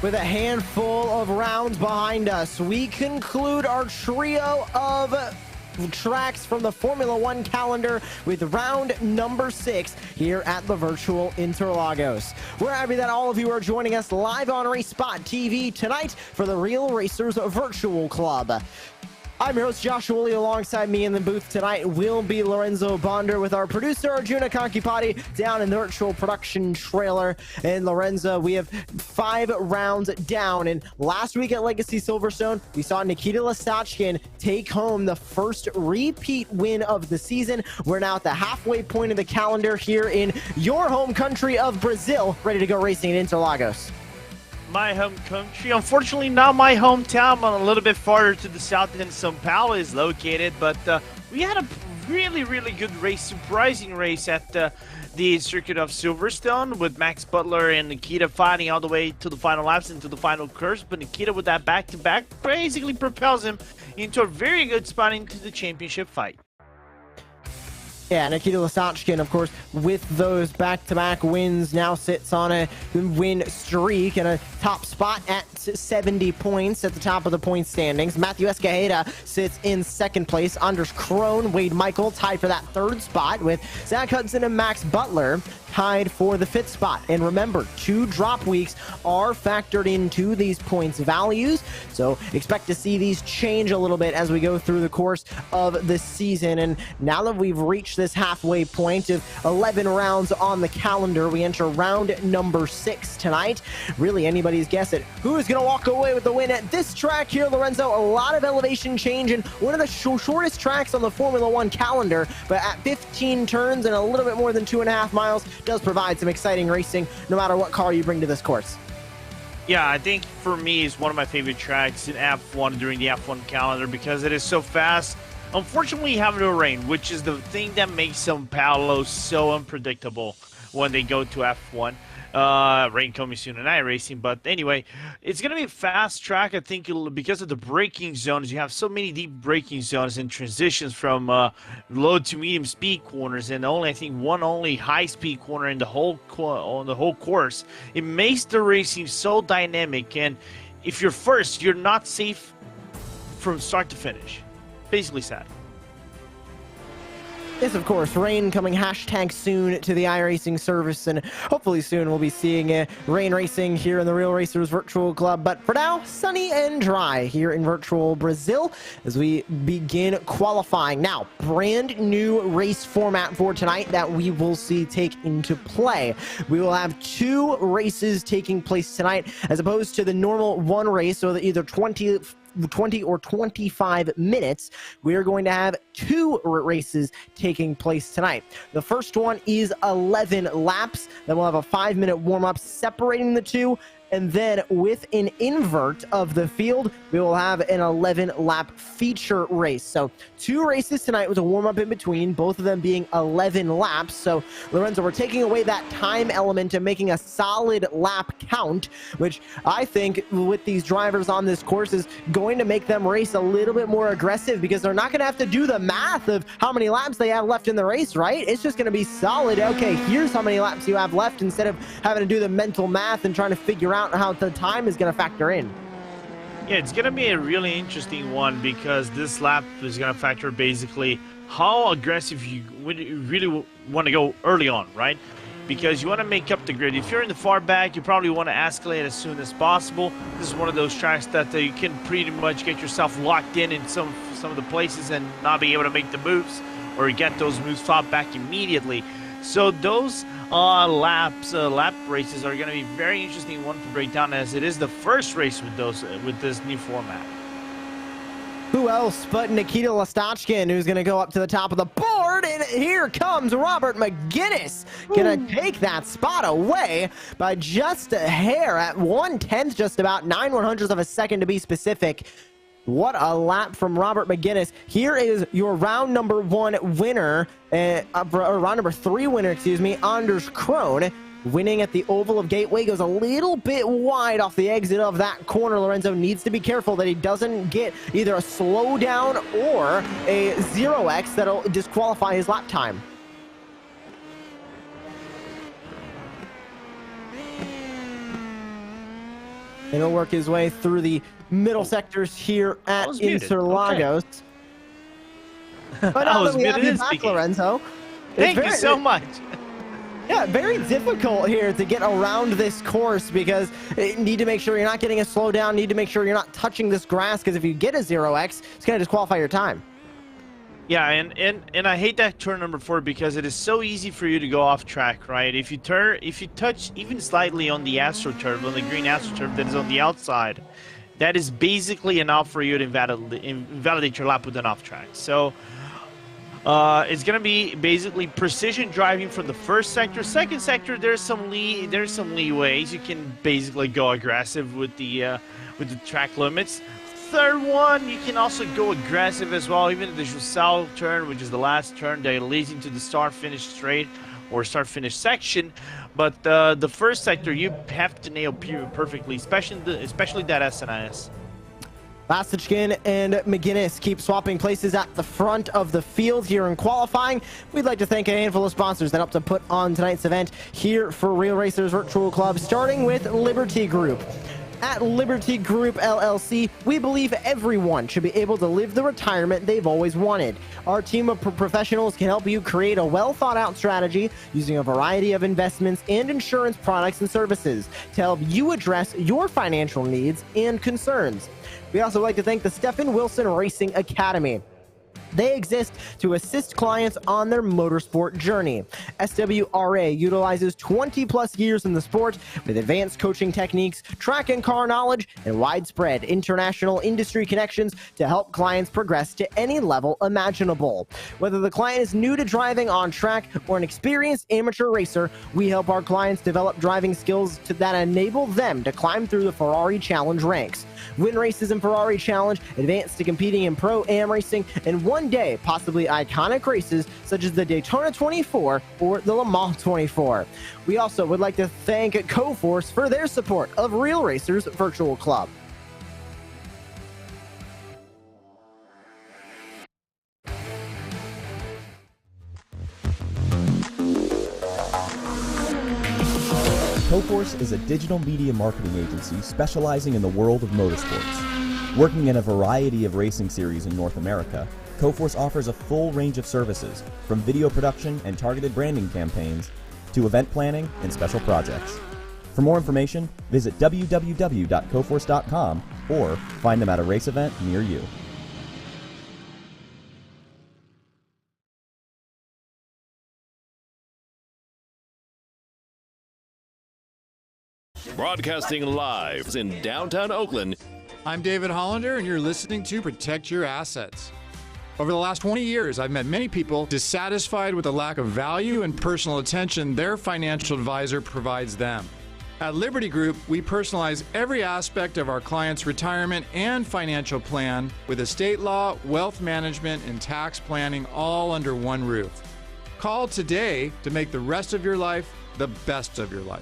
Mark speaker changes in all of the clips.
Speaker 1: With a handful of rounds behind us, we conclude our trio of tracks from the Formula One calendar with round number 6 here at the virtual Interlagos. We're happy that all of you are joining us live on RaceSpotTV tonight for the Real Racers Virtual Club. I'm your host, Joshua Lee. Alongside me in the booth tonight will be Lorenzo Bonder with our producer, Arjuna Kankipati, down in the virtual production trailer. And Lorenzo, we have 5 rounds down. And last week at Legacy Silverstone, we saw Nikita Lastachkin take home the first repeat win of the season. We're now at the halfway point of the calendar here in your home country of Brazil, ready to go racing in Interlagos.
Speaker 2: My home country, unfortunately not my hometown. I'm a little bit farther to the south than São Paulo is located, but we had a really good race, surprising race at the circuit of Silverstone with Max Butler and Nikita fighting all the way to the final laps into the final curse. But Nikita, with that back-to-back, basically propels him into a very good spot into the championship fight.
Speaker 1: Yeah, Nikita Lastachkin, of course, with those back-to-back wins, now sits on a win streak and a top spot at 70 points at the top of the point standings. Matthew Escajeda sits in second place. Anders Krohn, Wade Michael tied for that third spot, with Zach Hudson and Max Butler tied for the 5th spot. And remember, 2 drop weeks are factored into these points values, so expect to see these change a little bit as we go through the course of the season. And now that we've reached this halfway point of 11 rounds on the calendar, we enter round number 6 tonight. Really anybody's guess at who is going to walk away with the win at this track here, Lorenzo. A lot of elevation change and one of the shortest tracks on the Formula One calendar, but at 15 turns and a little bit more than 2.5 miles does provide some exciting racing no matter what car you bring to this course.
Speaker 2: Yeah, I think for me it's one of my favorite tracks in F1 during the F1 calendar because it is so fast. Unfortunately, you have no rain, which is the thing that makes São Paulo so unpredictable when they go to F1. Rain coming soon in iRacing, but anyway, it's going to be a fast track, I think, because of the braking zones. You have so many deep braking zones and transitions from low to medium speed corners, and I think one high speed corner in the whole course. It makes the racing so dynamic, and if you're first, you're not safe from start to finish. Basically sad.
Speaker 1: Yes, of course, rain coming hashtag soon to the iRacing service, and hopefully soon we'll be seeing rain racing here in the Real Racers Virtual Club. But for now, sunny and dry here in virtual Brazil as we begin qualifying. Now, brand new race format for tonight that we will see take into play. We will have 2 races taking place tonight as opposed to the normal 1 race, so that either 20 or 25 minutes. We are going to have 2 races taking place tonight. The first one is 11 laps. Then we'll have a 5-minute warm-up separating the 2. And then with an invert of the field, we will have an 11-lap feature race. So 2 races tonight with a warm-up in between, both of them being 11 laps. So, Lorenzo, we're taking away that time element and making a solid lap count, which I think with these drivers on this course is going to make them race a little bit more aggressive because they're not going to have to do the math of how many laps they have left in the race, right? It's just going to be solid. Okay, here's how many laps you have left instead of having to do the mental math and trying to figure out how the time is going to factor in.
Speaker 2: Yeah, it's going to be a really interesting one because this lap is going to factor basically how aggressive you really want to go early on, right? Because you want to make up the grid. If you're in the far back, you probably want to escalate as soon as possible. This is one of those tracks that you can pretty much get yourself locked in some of the places and not be able to make the moves or get those moves fought back immediately. So those lap races are going to be very interesting one to break down, as it is the first race with this new format.
Speaker 1: Who else but Nikita Lastachkin, who's going to go up to the top of the board, and here comes Robert McGuinness, going to take that spot away by just a hair at 1/10, just about 9/100ths of a second to be specific. What a lap from Robert McGuinness. Here is your round number 1 winner, or round number 3 winner, excuse me, Anders Krohn, winning at the Oval of Gateway. Goes a little bit wide off the exit of that corner. Lorenzo needs to be careful that he doesn't get either a slowdown or a 0x that'll disqualify his lap time. and he'll work his way through the middle sectors here at Interlagos.
Speaker 2: Okay.
Speaker 1: But now that we have you back, Lorenzo,
Speaker 2: thank you so much.
Speaker 1: Yeah, very difficult here to get around this course because you need to make sure you're not getting a slowdown, need to make sure you're not touching this grass, because if you get a 0x, it's going to disqualify your time.
Speaker 2: Yeah, and I hate that turn number 4 because it is so easy for you to go off track, right? If you touch even slightly on the AstroTurf, on the green AstroTurf that is on the outside, that is basically enough for you to invalidate your lap with an off track. So it's gonna be basically precision driving from the first sector. Second sector, there's some leeways. You can basically go aggressive with the track limits. Third one, you can also go aggressive as well, even if the Jussal turn, which is the last turn that leads into the start-finish straight or start-finish section. But the first sector, you have to nail perfectly, especially that SNS.
Speaker 1: Lasitchkin and McGuinness keep swapping places at the front of the field here in qualifying. We'd like to thank a handful of sponsors that helped to put on tonight's event here for Real Racers Virtual Club, starting with Liberty Group. At Liberty Group LLC, we believe everyone should be able to live the retirement they've always wanted. Our team of professionals can help you create a well-thought-out strategy using a variety of investments and insurance products and services to help you address your financial needs and concerns. We also like to thank the Stephen Wilson Racing Academy. They exist to assist clients on their motorsport journey. SWRA utilizes 20+ years in the sport with advanced coaching techniques, track and car knowledge, and widespread international industry connections to help clients progress to any level imaginable. Whether the client is new to driving on track or an experienced amateur racer, we help our clients develop driving skills that enable them to climb through the Ferrari Challenge ranks, win races in Ferrari Challenge, advance to competing in Pro-Am racing, and one day possibly iconic races such as the Daytona 24 or the Le Mans 24. We also would like to thank Coforce for their support of Real Racers Virtual Club.
Speaker 3: Coforce is a digital media marketing agency specializing in the world of motorsports. Working in a variety of racing series in North America, Coforce offers a full range of services, from video production and targeted branding campaigns to event planning and special projects. For more information, visit www.coforce.com or find them at a race event near you.
Speaker 4: Broadcasting live in downtown Oakland.
Speaker 5: I'm David Hollander, and you're listening to Protect Your Assets. Over the last 20 years, I've met many people dissatisfied with the lack of value and personal attention their financial advisor provides them. At Liberty Group, we personalize every aspect of our clients' retirement and financial plan with estate law, wealth management, and tax planning all under one roof. Call today to make the rest of your life the best of your life.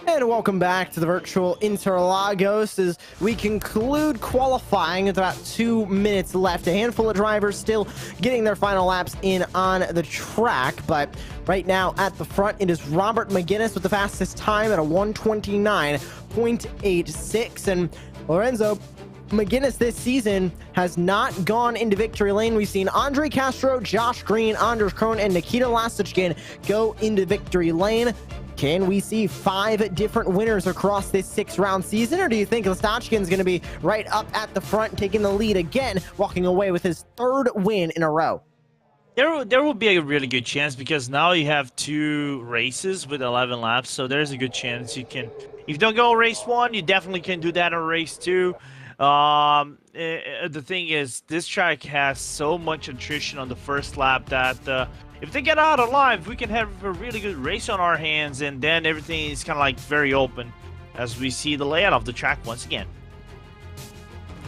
Speaker 1: And welcome back to the virtual Interlagos as we conclude qualifying with about 2 minutes left. A handful of drivers still getting their final laps in on the track, but right now at the front it is Robert McGuinness with the fastest time at a 1:29.86. And Lorenzo, McGuinness this season has not gone into victory lane. We've seen Andre Castro, Josh Green, Anders Krohn, and Nikita Lasitchkin go into victory lane. Can we see 5 different winners across this 6-round season, or do you think Lasitchkin's going to be right up at the front, taking the lead again, walking away with his 3rd win in a row?
Speaker 2: There will be a really good chance because now you have 2 races with 11 laps, so there's a good chance you can. If you don't go race 1, you definitely can do that on race 2. The thing is, this track has so much attrition on the first lap that if they get out alive, we can have a really good race on our hands, and then everything is kind of like very open as we see the layout of the track once again.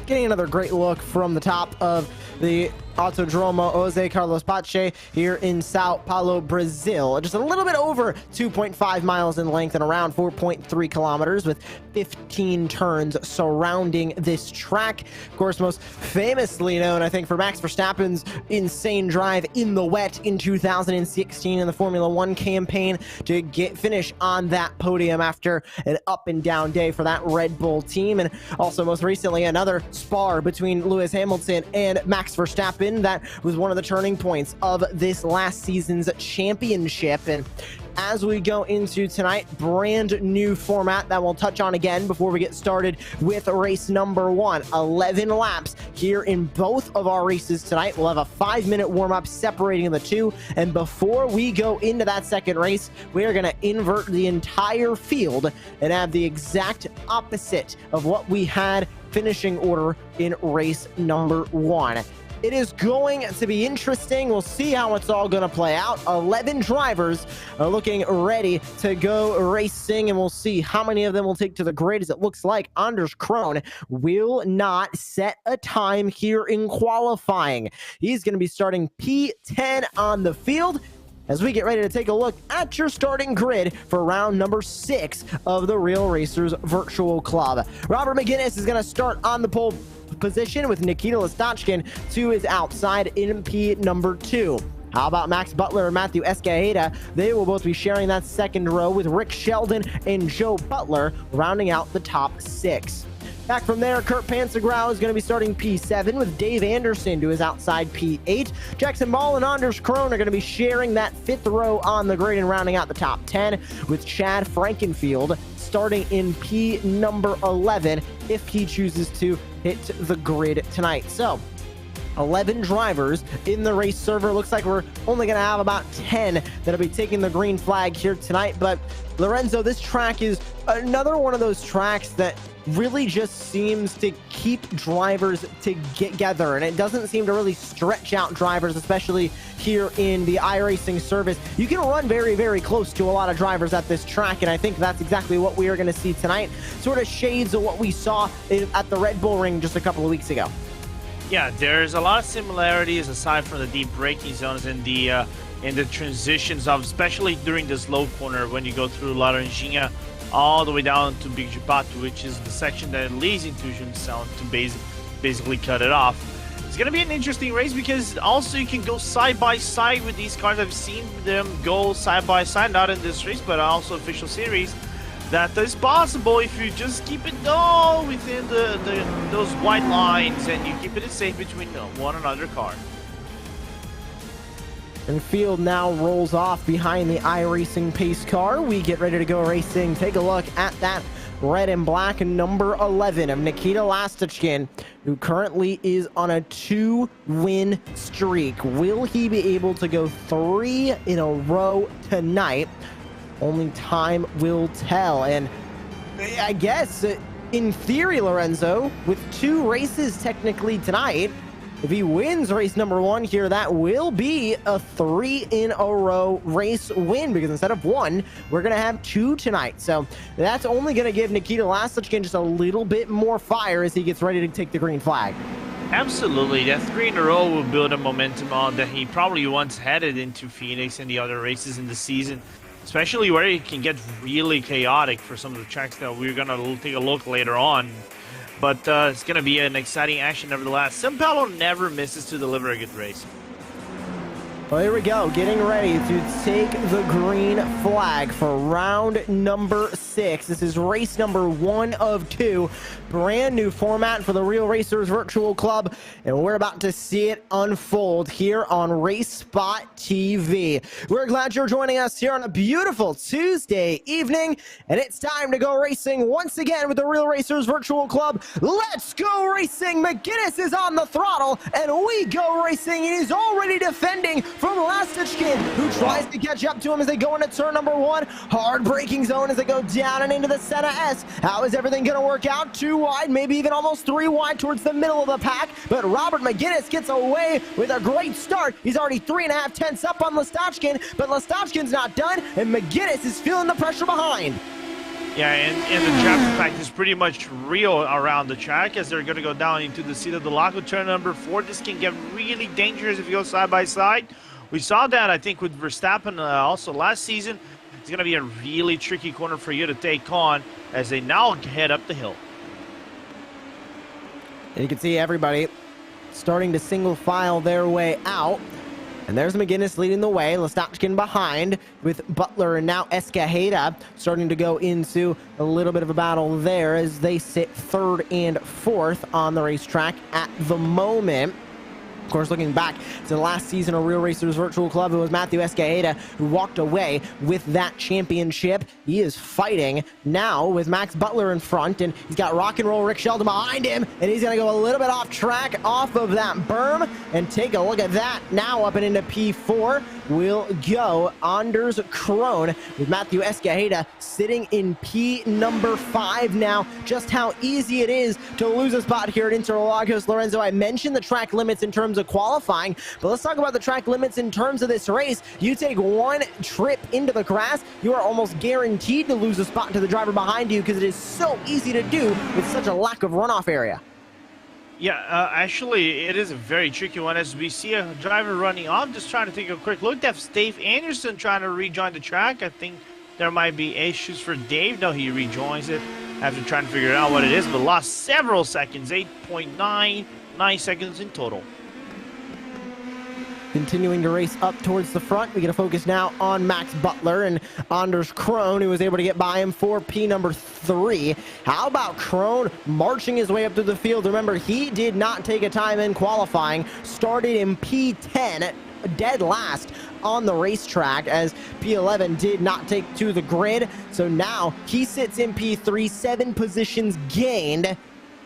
Speaker 1: Getting another great look from the top of the Autodromo Jose Carlos Pache here in Sao Paulo, Brazil. Just a little bit over 2.5 miles in length and around 4.3 kilometers with 15 turns surrounding this track. Of course, most famously known, I think, for Max Verstappen's insane drive in the wet in 2016 in the Formula One campaign to finish on that podium after an up and down day for that Red Bull team. And also most recently, another spar between Lewis Hamilton and Max Verstappen. That was one of the turning points of this last season's championship. And as we go into tonight, brand new format that we'll touch on again before we get started with race number 1. 11 laps here in both of our races tonight. We'll have a 5-minute warm-up separating the two. And before we go into that second race, we are going to invert the entire field and have the exact opposite of what we had finishing order in race number 1. It is going to be interesting. We'll see how it's all going to play out. 11 drivers are looking ready to go racing, and we'll see how many of them will take to the grid, as it looks like Anders Krohn will not set a time here in qualifying. He's going to be starting P10 on the field as we get ready to take a look at your starting grid for round number 6 of the Real Racers Virtual Club. Robert McGinnis is going to start on the pole position with Nikita Lastachkin to his outside in P number 2. How about Max Butler and Matthew Escajeda? They will both be sharing that second row with Rick Sheldon and Joe Butler rounding out the top 6. Back from there, Kurt Pansegrau is going to be starting P7 with Dave Anderson to his outside P8. Jackson Ball and Anders Krohn are going to be sharing that 5th row on the grid and rounding out the top 10 with Chad Frankenfield starting in P number 11 if he chooses to hit the grid tonight. So 11 drivers in the race server. Looks like we're only going to have about 10 that'll be taking the green flag here tonight. But Lorenzo, this track is another one of those tracks that really just seems to keep drivers together, and it doesn't seem to really stretch out drivers, especially here in the iRacing service. You can run very, very close to a lot of drivers at this track, and I think that's exactly what we are going to see tonight. Sort of shades of what we saw at the Red Bull Ring just a couple of weeks ago.
Speaker 2: Yeah, there's a lot of similarities aside from the deep braking zones and the transitions of, especially during this low corner when you go through Laranjinha all the way down to Big Jipato, which is the section that leads into Junção to basically cut it off. It's going to be an interesting race because also you can go side by side with these cars. I've seen them go side by side, not in this race, but also official series. That is possible if you just keep it all within those white lines and you keep it safe between one another car.
Speaker 1: And field now rolls off behind the iRacing pace car. We get ready to go racing. Take a look at that red and black number 11 of Nikita Lastachkin, who currently is on a 2-win streak. Will he be able to go 3 in a row tonight? Only time will tell. And I guess in theory, Lorenzo, with 2 races technically tonight, if he wins race number 1 here, that will be a 3 in a row race win, because instead of 1, we're going to have 2 tonight. So that's only going to give Nikita Lastachkin just a little bit more fire as he gets ready to take the green flag.
Speaker 2: Absolutely. That 3 in a row will build a momentum on that he probably once headed into Phoenix and the other races in the season, especially where it can get really chaotic for some of the tracks that we're going to take a look later on. But it's going to be an exciting action nevertheless. São Paulo never misses to deliver a good race.
Speaker 1: Well, here we go, getting ready to take the green flag for round number 6. This is race number 1 of 2. Brand new format for the Real Racers Virtual Club, and we're about to see it unfold here on RaceSpotTV. We're glad you're joining us here on a beautiful Tuesday evening, and it's time to go racing once again with the Real Racers Virtual Club. Let's go racing! McGinnis is on the throttle, and we go racing, and he's already defending from Lastachkin, who tries to catch up to him as they go into turn number 1. Hard braking zone as they go down and into the Senna S. How is everything going to work out? 2 wide, maybe even almost 3 wide towards the middle of the pack, but Robert McGinnis gets away with a great start. He's already 3.5 tenths up on Lastachkin, but Lastachkin's not done, and McGinnis is feeling the pressure behind.
Speaker 2: Yeah, and the draft impact is pretty much real around the track as they're going to go down into the Interlagos turn number 4. This can get really dangerous if you go side by side. We saw that, I think, with Verstappen also last season. It's going to be a really tricky corner for you to take on as they now head up the hill.
Speaker 1: And you can see everybody starting to single file their way out. And there's McGuinness leading the way, Lastotchkin behind with Butler and now Escajeda starting to go into a little bit of a battle there as they sit 3rd and 4th on the racetrack at the moment. Of course, looking back to the last season of Real Racers Virtual Club, it was Matthew Escajeda who walked away with that championship. He is fighting now with Max Butler in front, and he's got Rock and Roll Rick Sheldon behind him, and he's going to go a little bit off track off of that berm, and take a look at that. Now up and into P4 will go Anders Krohn with Matthew Escajeda sitting in P number 5 now. Just how easy it is to lose a spot here at Interlagos. Lorenzo, I mentioned the track limits in terms of qualifying, but let's talk about the track limits in terms of this race. You take one trip into the grass, you are almost guaranteed to lose a spot to the driver behind you because it is so easy to do with such a lack of runoff area.
Speaker 2: Yeah, actually, it is a very tricky one as we see a driver running off. Just trying to take a quick look. That's Dave Anderson trying to rejoin the track. I think there might be issues for Dave. No, he rejoins it after trying to figure out what it is, but lost several seconds, 8.99 seconds in total.
Speaker 1: Continuing to race up towards the front, we get a focus now on Max Butler and Anders Krohn, who was able to get by him for P number 3. How about Krohn marching his way up through the field? Remember, he did not take a time in qualifying, started in P10, dead last on the racetrack as P11 did not take to the grid. So now he sits in P3, 7 positions gained.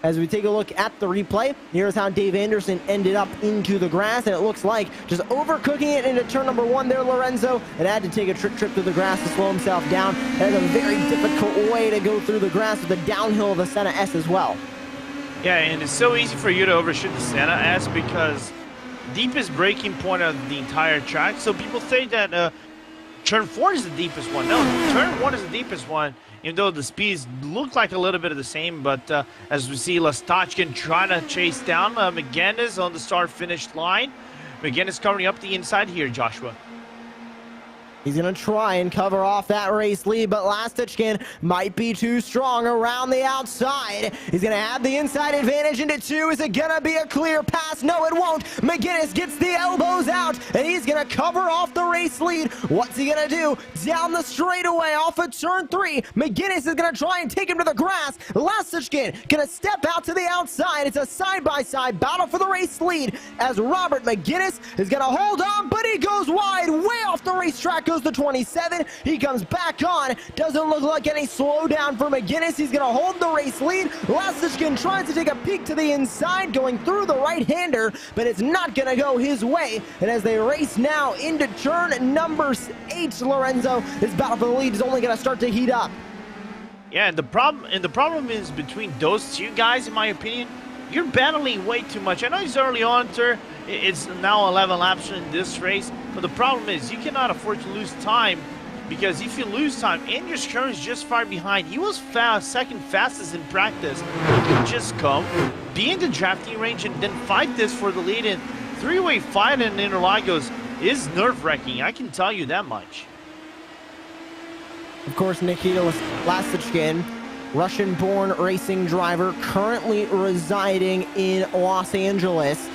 Speaker 1: As we take a look at the replay, here's how Dave Anderson ended up into the grass, and it looks like just overcooking it into turn number 1 there, Lorenzo, and had to take a trip through the grass to slow himself down. That is a very difficult way to go through the grass with the downhill of the Senna S as well.
Speaker 2: Yeah, and it's so easy for you to overshoot the Senna S because deepest braking point of the entire track. So people say that turn 4 is the deepest one. No, turn 1 is the deepest one. Even though the speeds look like a little bit of the same, but as we see Lastotchkin trying to chase down McGuinness on the start-finish line. McGuinness covering up the inside here, Joshua.
Speaker 1: He's going to try and cover off that race lead, but Lastotchkin might be too strong around the outside. He's going to have the inside advantage into 2. Is it going to be a clear pass? No, it won't. McGuinness gets the elbows out, and he's going to cover off the race lead. What's he going to do? Down the straightaway off of turn 3. McGuinness is going to try and take him to the grass. Lastotchkin going to step out to the outside. It's a side-by-side battle for the race lead as Robert McGuinness is going to hold on, but he goes wide, way off the racetrack. Goes to 27. He comes back on. Doesn't look like any slowdown for McGuinness. He's going to hold the race lead. Lastotchkin tries to take a peek to the inside, going through the right-hander, but it's not going to go his way. And as they race now into turn number 8, Lorenzo, this battle for the lead is only going to start to heat up.
Speaker 2: Yeah, and the problem is between those two guys, in my opinion, you're battling way too much. I know it's early on, sir. It's now 11 laps in this race, but the problem is you cannot afford to lose time because if you lose time, Anders Krohn is just far behind. He was second fastest in practice. He can just come, be in the drafting range, and then fight this for the lead. And three-way fight in Interlagos is nerve-wracking. I can tell you that much.
Speaker 1: Of course, Nikita Lastotchkin, Russian-born racing driver, currently residing in Los Angeles.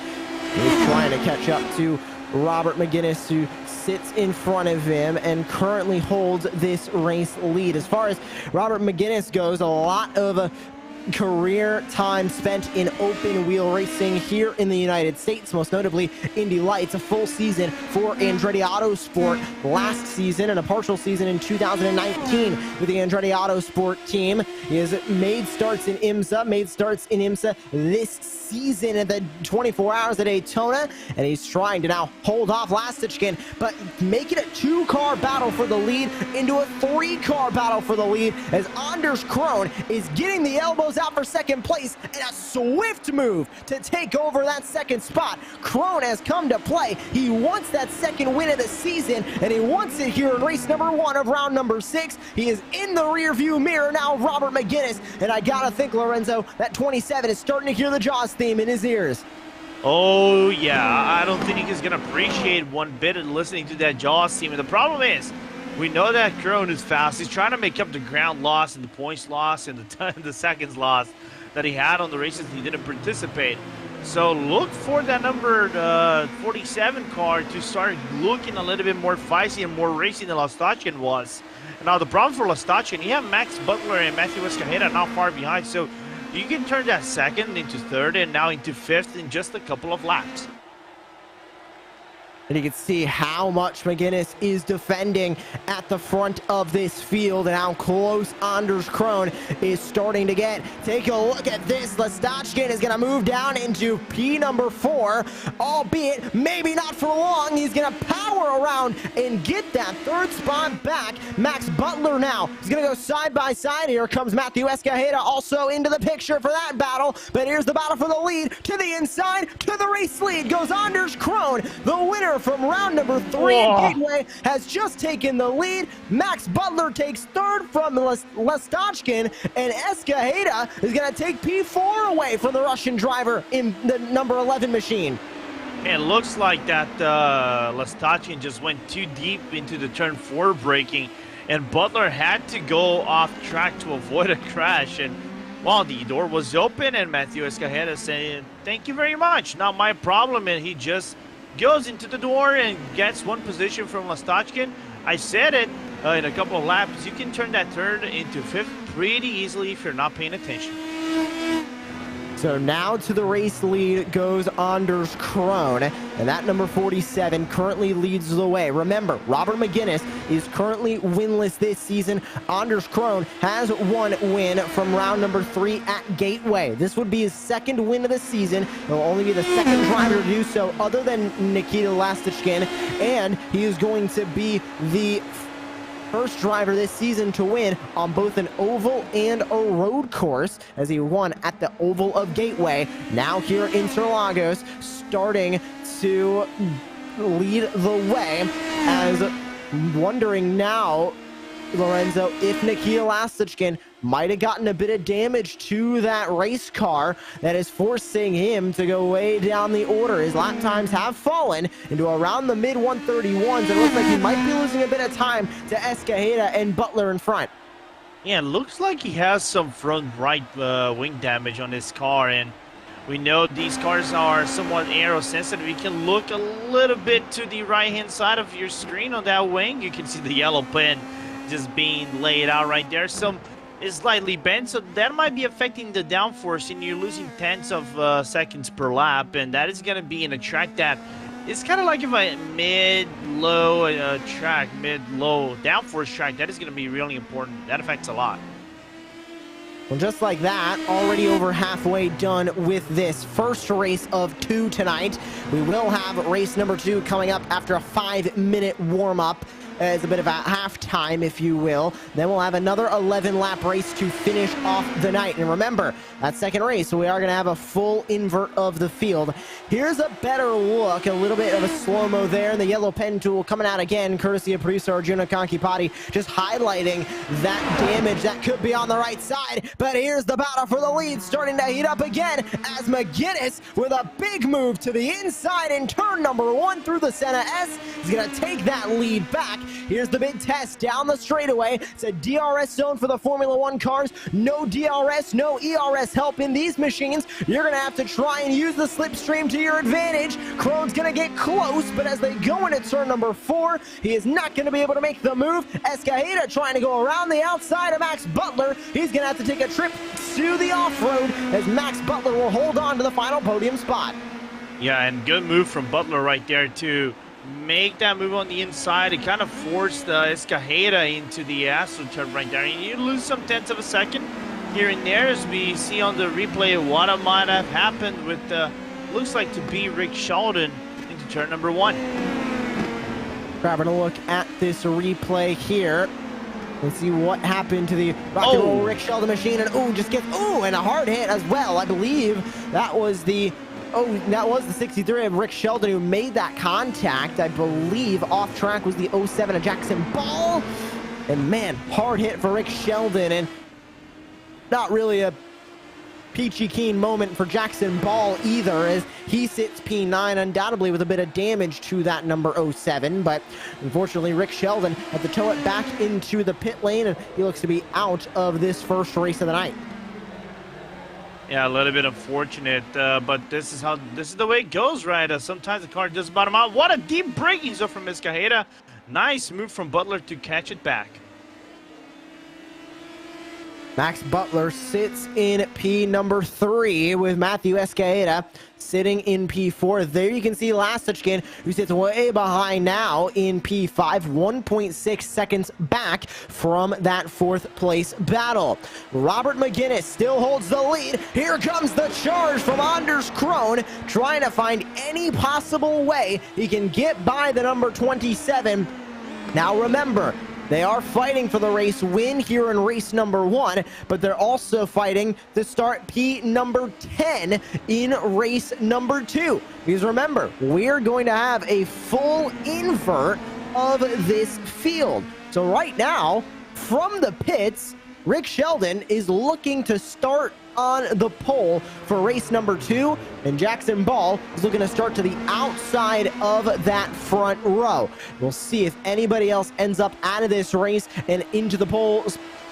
Speaker 1: He's trying to catch up to Robert McGuinness, who sits in front of him and currently holds this race lead. As far as Robert McGuinness goes, a lot of career time spent in open wheel racing here in the United States, most notably Indy Lights, a full season for Andretti Autosport last season and a partial season in 2019 with the Andretti Autosport team. He has made starts in IMSA, this season at the 24 Hours of Daytona, and he's trying to now hold off Lastotchkin, but make it a 2-car battle for the lead into a 3-car battle for the lead as Anders Krohn is getting the elbows goes out for second place, and a swift move to take over that second spot. Krone has come to play. He wants that second win of the season, and he wants it here in race number 1 of round number 6. He is in the rear view mirror now, Robert McGinnis, and I gotta think, Lorenzo, that 27 is starting to hear the Jaws theme in his ears.
Speaker 2: Oh, yeah. I don't think he's going to appreciate one bit of listening to that Jaws theme. And the problem is, we know that Krone is fast. He's trying to make up the ground loss and the points loss and the seconds loss that he had on the races he didn't participate. So look for that number 47 car to start looking a little bit more feisty and more racing than Lastachin was. Now, the problem for Lastachin, you have Max Butler and Matthew Escajeda not far behind, so you can turn that second into third and now into fifth in just a couple of laps.
Speaker 1: And you can see how much McGinnis is defending at the front of this field and how close Anders Krone is starting to get. Take a look at this. Lastachin is going to move down into P number 4, albeit maybe not for long. He's going to power around and get that third spot back. Max Butler now is going to go side by side. Here comes Matthew Escajeda also into the picture for that battle. But here's the battle for the lead. To the inside, to the race lead goes Anders Krone, the winner from round number 3. Gateway has just taken the lead. Max Butler takes third from Lastachin, and Escajeda is going to take P4 away from the Russian driver in the number 11 machine.
Speaker 2: It looks like that Lastachin just went too deep into the turn 4 braking, and Butler had to go off track to avoid a crash. And while the door was open, and Matthew Escajeda saying, "Thank you very much, not my problem," and he just goes into the door and gets one position from Lastachin. I said it in a couple of laps. You can turn that third into fifth pretty easily if you're not paying attention.
Speaker 1: So now to the race lead goes Anders Krone, and that number 47 currently leads the way. Remember, Robert McGinnis is currently winless this season. Anders Krone has one win from round number 3 at Gateway. This would be his second win of the season. He'll only be the second driver to do so other than Nikita Lastachin, and he is going to be the first driver this season to win on both an oval and a road course, as he won at the Oval of Gateway. Now here at Interlagos, starting to lead the way, as wondering now, Lorenzo, if Nikita Lastachin might have gotten a bit of damage to that race car that is forcing him to go way down the order. His lap times have fallen into around the mid 131s. It looks like he might be losing a bit of time to Escajeda and Butler in front.
Speaker 2: Yeah, it looks like he has some front right wing damage on his car, and we know these cars are somewhat aero sensitive. You can look a little bit to the right hand side of your screen on that wing. You can see the yellow pin just being laid out right there. Some is slightly bent, so that might be affecting the downforce, and you're losing tenths of seconds per lap, and that is going to be in a track that is kind of like if a mid-low track, mid-low downforce track. That is going to be really important. That affects a lot.
Speaker 1: Well, just like that, already over halfway done with this first race of 2 tonight. We will have race number 2 coming up after a 5-minute warm-up. As a bit of a halftime, if you will. Then we'll have another 11-lap race to finish off the night. And remember, that second race, so we are going to have a full invert of the field. Here's a better look, a little bit of a slow-mo there, and the yellow pen tool coming out again, courtesy of producer Arjuna Kankipati, just highlighting that damage that could be on the right side. But here's the battle for the lead, starting to heat up again, as McGinnis, with a big move to the inside in turn number 1 through the Senna S, is going to take that lead back. Here's the big test down the straightaway. It's a DRS zone for the Formula 1 cars. No DRS, no ERS help in these machines. You're going to have to try and use the slipstream to your advantage. Krone's going to get close, but as they go into turn number 4, he is not going to be able to make the move. Escajeda trying to go around the outside of Max Butler. He's going to have to take a trip to the off-road, as Max Butler will hold on to the final podium spot.
Speaker 2: Yeah, and good move from Butler right there to make that move on the inside. It kind of forced Escajeda into the astroturf right there. And you lose some tenths of a second here and there, as we see on the replay what might have happened with looks like to be Rick Sheldon into turn number 1.
Speaker 1: Grabbing a look at this replay here. Let's see what happened to the rock and roll Rick Sheldon machine, and just gets and a hard hit as well. I believe that was the 63 of Rick Sheldon who made that contact. I believe off track was the 07 of Jackson Ball, and man, hard hit for Rick Sheldon, and not really a peachy keen moment for Jackson Ball either, as he sits P9 undoubtedly with a bit of damage to that number 07, but unfortunately Rick Sheldon had to tow it back into the pit lane, and he looks to be out of this first race of the night.
Speaker 2: Yeah, a little bit unfortunate, but this is the way it goes, right? Sometimes the car does bottom out. What a deep braking zone from Mescajeda. Nice move from Butler to catch it back.
Speaker 1: Max Butler sits in P number 3 with Matthew Escaeda sitting in P4. There you can see Lasitchkin, who sits way behind now in P5, 1.6 seconds back from that 4th place battle. Robert McGinnis still holds the lead. Here comes the charge from Anders Krohn, trying to find any possible way he can get by the number 27. Now remember, they are fighting for the race win here in race number 1, but they're also fighting to start P number 10 in race number 2. Because remember, we're going to have a full invert of this field. So right now, from the pits, Rick Sheldon is looking to start on the pole for race number 2, and Jackson Ball is looking to start to the outside of that front row. We'll see if anybody else ends up out of this race and into the pole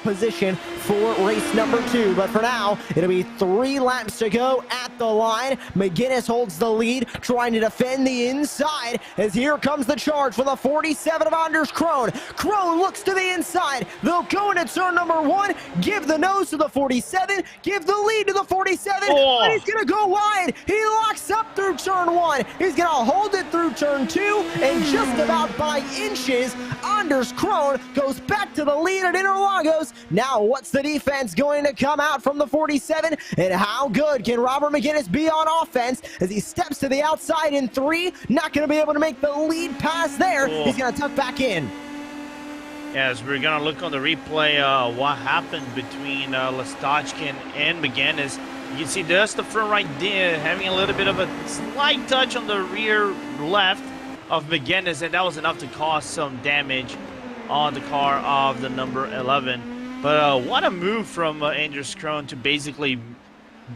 Speaker 1: position for race number 2, but for now it'll be 3 laps to go at the line. McGinnis holds the lead, trying to defend the inside, as here comes the charge for the 47 of Anders Krohn. Krohn looks to the inside. They'll go into turn number 1, give the nose to the 47, give the lead to the 47, but he's gonna go wide. He locks up through turn 1. He's gonna hold it through turn 2, and just about by inches, Anders Krohn goes back to the lead at Interlagos. Now, what's the defense going to come out from the 47? And how good can Robert McGinnis be on offense as he steps to the outside in 3? Not going to be able to make the lead pass there. He's going to tuck back in.
Speaker 2: As we're going to look on the replay, what happened between Lastotchkin and McGinnis. You can see just the front right there having a little bit of a slight touch on the rear left of McGinnis, and that was enough to cause some damage on the car of the number 11. But what a move from Anders Krohn to basically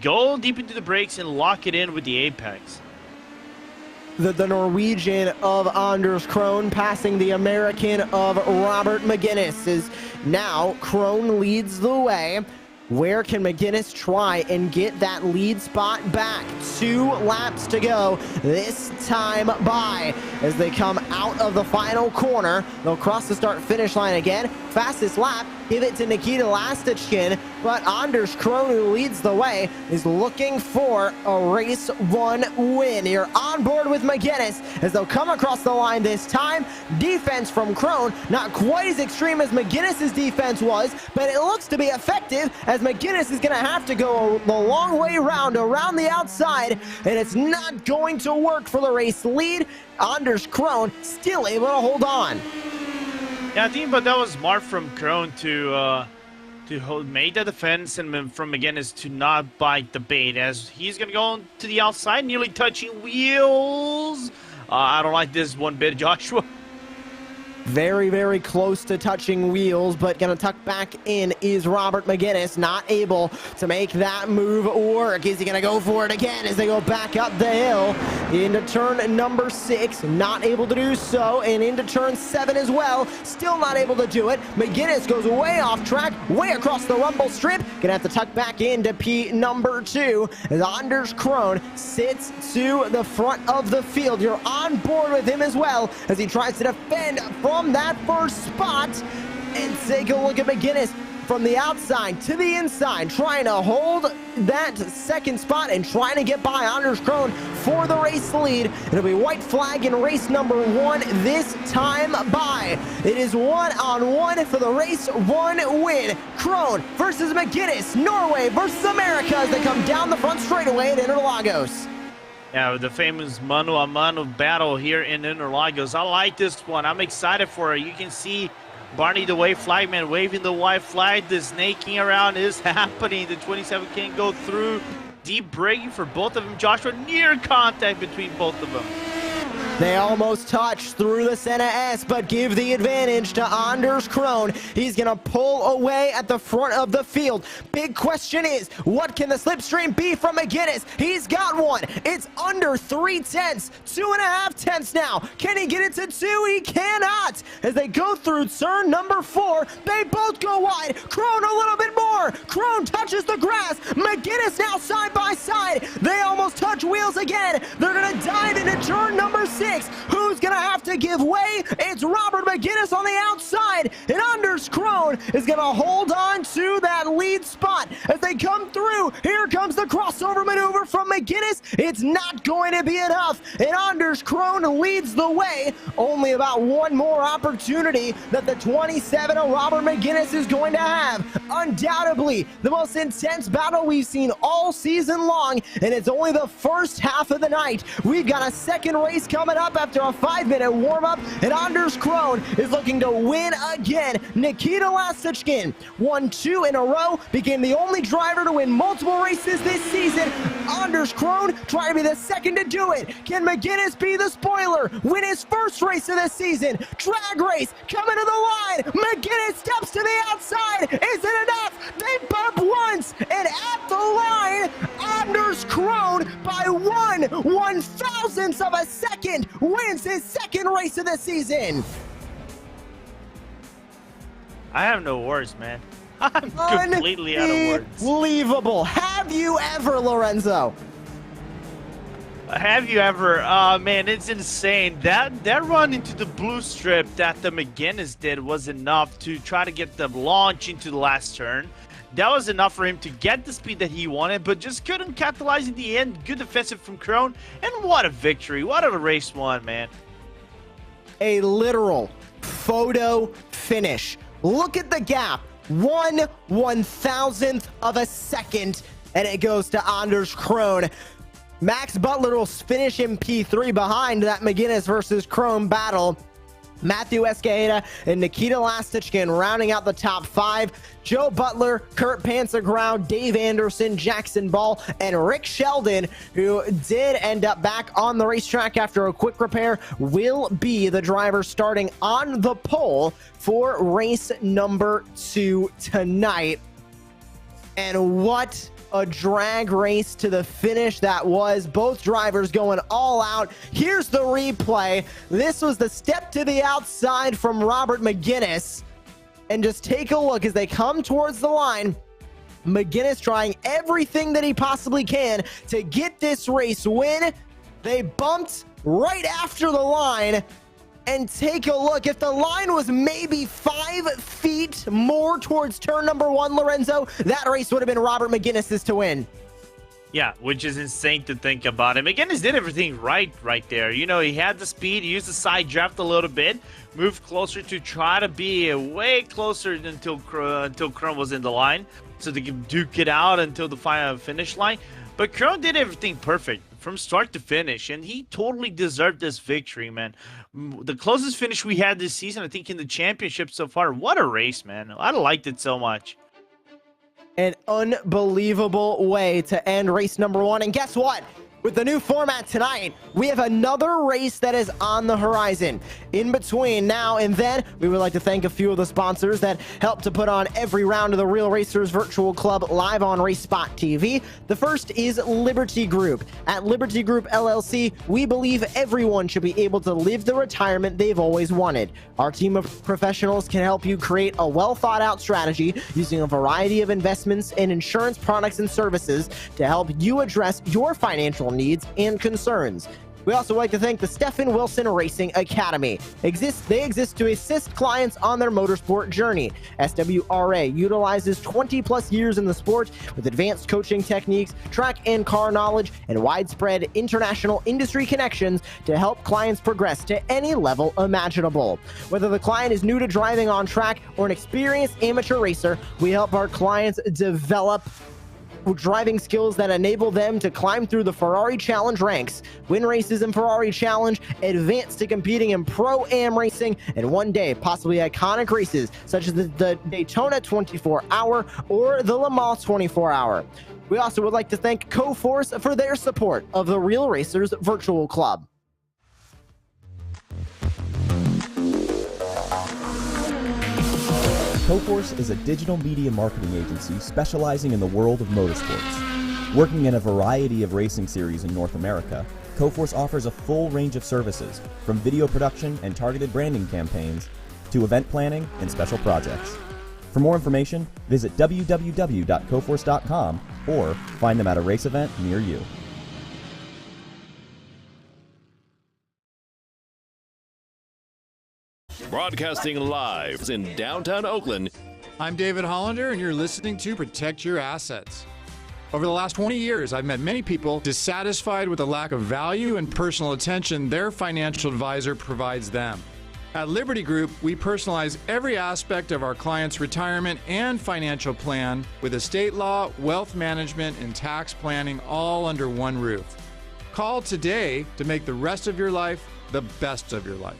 Speaker 2: go deep into the brakes and lock it in with the apex.
Speaker 1: The Norwegian of Anders Krohn passing the American of Robert McGinnis, is now Krohn leads the way. Where can McGinnis try and get that lead spot back? 2 laps to go this time by as they come out of the final corner. They'll cross the start-finish line again. Fastest lap, give it to Nikita Lasitchkin, but Anders Krohn, who leads the way, is looking for a race 1 win. You're on board with McGinnis as they'll come across the line this time. Defense from Krohn, not quite as extreme as McGinnis's defense was, but it looks to be effective as McGinnis is going to have to go the long way around the outside, and it's not going to work for the race lead. Anders Krohn still able to hold on.
Speaker 2: Yeah, I think, but that was smart from Krohn to make the defense, and from McGinnis to not bite the bait, as he's going to go to the outside, nearly touching wheels. I don't like this one bit, Joshua.
Speaker 1: Very, very close to touching wheels, but gonna tuck back in is Robert McGinnis, not able to make that move work. Is he gonna go for it again as they go back up the hill into turn number 6? Not able to do so, and into turn 7 as well. Still not able to do it. McGinnis goes way off track, way across the rumble strip. Gonna have to tuck back into P number 2 as Anders Krohn sits to the front of the field. You're on board with him as well as he tries to defend from that first spot. And take a look at McGinnis from the outside to the inside, trying to hold that second spot and trying to get by Anders Krohn for the race lead. It'll be white flag in race number 1 this time by. It is 1-on-1 for the race 1 win. Krohn versus McGinnis, Norway versus America as they come down the front straightaway at Interlagos.
Speaker 2: Yeah, the famous mano a mano battle here in Interlagos. I like this one. I'm excited for it. You can see Barney the Wave Flagman waving the white flag. The snaking around is happening. The 27 can't go through. Deep braking for both of them. Joshua near contact between both of them.
Speaker 1: They almost touch through the Senna S, but give the advantage to Anders Krohn. He's going to pull away at the front of the field. Big question is, what can the slipstream be from McGinnis? He's got one. It's under 3/10, 2.5 tenths now. Can he get it to 2? He cannot. As they go through turn number 4, they both go wide. Krohn a little bit more. Krohn touches the grass. McGinnis now side by side. They almost touch wheels again. They're going to dive into turn number 6. Who's gonna have to give way? It's Robert McGinnis on the outside, and Anders Krohn is gonna hold on to that lead spot as they come through. Here comes the crossover maneuver from McGinnis. It's not going to be enough, and Anders Krohn leads the way. Only about one more opportunity that the 27 of Robert McGinnis is going to have. Undoubtedly the most intense battle we've seen all season long, and it's only the first half of the night. We've got a second race coming up after a 5-minute warm-up, and Anders Krohn is looking to win again. Nikita Lastichkin won 2 in a row, became the only driver to win multiple races this season. Anders Krohn trying to be the second to do it. Can McGinnis be the spoiler, win his first race of the season? Drag race coming to the line. McGinnis steps to the outside. Is it enough? They bump once, and at the line, Anders Krohn by 1/1000th of a second wins his second race of the season.
Speaker 2: I have no words, man. I'm completely out of words.
Speaker 1: Unbelievable. Have you ever, Lorenzo?
Speaker 2: Have you ever? Man, it's insane. That run into the blue strip that the McGinnis did was enough to try to get the launch into the last turn. That was enough for him to get the speed that he wanted, but just couldn't capitalize in the end. Good defensive from Krohn, and what a victory. What a race won, man.
Speaker 1: A literal photo finish. Look at the gap. 1/1000th of a second, and it goes to Anders Krohn. Max Butler will finish in P3 behind that McGinnis versus Krohn battle. Matthew Escaleta and Nikita Lastichkin rounding out the top 5. Joe Butler, Kurt Panzergrau, Dave Anderson, Jackson Ball, and Rick Sheldon, who did end up back on the racetrack after a quick repair, will be the driver starting on the pole for race number 2 tonight. And what a drag race to the finish that was. Both drivers going all out. Here's the replay. This was the step to the outside from Robert McGinnis. And just take a look as they come towards the line. McGinnis trying everything that he possibly can to get this race win. They bumped right after the line. And take a look, if the line was maybe 5 feet more towards turn number 1, Lorenzo, that race would have been Robert McGinnis's to win.
Speaker 2: Yeah, which is insane to think about. And McGinnis did everything right there. You know, he had the speed, he used the side draft a little bit, moved closer to try to be way closer until Krohn was in the line, so they could duke it out until the final finish line. But Krohn did everything perfect from start to finish, and he totally deserved this victory, man. The closest finish we had this season, I think, in the championship so far. What a race, man. I liked it so much.
Speaker 1: An unbelievable way to end race number 1. And guess what? With the new format tonight, we have another race that is on the horizon. In between now and then, we would like to thank a few of the sponsors that help to put on every round of the Real Racers Virtual Club live on RaceSpotTV. The first is Liberty Group. At Liberty Group LLC, we believe everyone should be able to live the retirement they've always wanted. Our team of professionals can help you create a well-thought-out strategy using a variety of investments and insurance products and services to help you address your financial needs and concerns. We also like to thank the Stephen Wilson Racing Academy. They exist to assist clients on their motorsport journey. SWRA utilizes 20+ years in the sport with advanced coaching techniques, track and car knowledge, and widespread international industry connections to help clients progress to any level imaginable. Whether the client is new to driving on track or an experienced amateur racer, we help our clients develop driving skills that enable them to climb through the Ferrari Challenge ranks, win races in Ferrari Challenge, advance to competing in Pro-Am racing, and one day possibly iconic races such as the Daytona 24-hour or the Le Mans 24-hour. We also would like to thank Coforce for their support of the Real Racers Virtual Club.
Speaker 3: Coforce is a digital media marketing agency specializing in the world of motorsports. Working in a variety of racing series in North America, Coforce offers a full range of services, from video production and targeted branding campaigns to event planning and special projects. For more information, visit www.coforce.com or find them at a race event near you.
Speaker 4: Broadcasting live in downtown Oakland.
Speaker 5: I'm David Hollander, and you're listening to Protect Your Assets. Over the last 20 years, I've met many people dissatisfied with the lack of value and personal attention their financial advisor provides them. At Liberty Group, we personalize every aspect of our clients' retirement and financial plan with estate law, wealth management, and tax planning all under one roof. Call today to make the rest of your life the best of your life.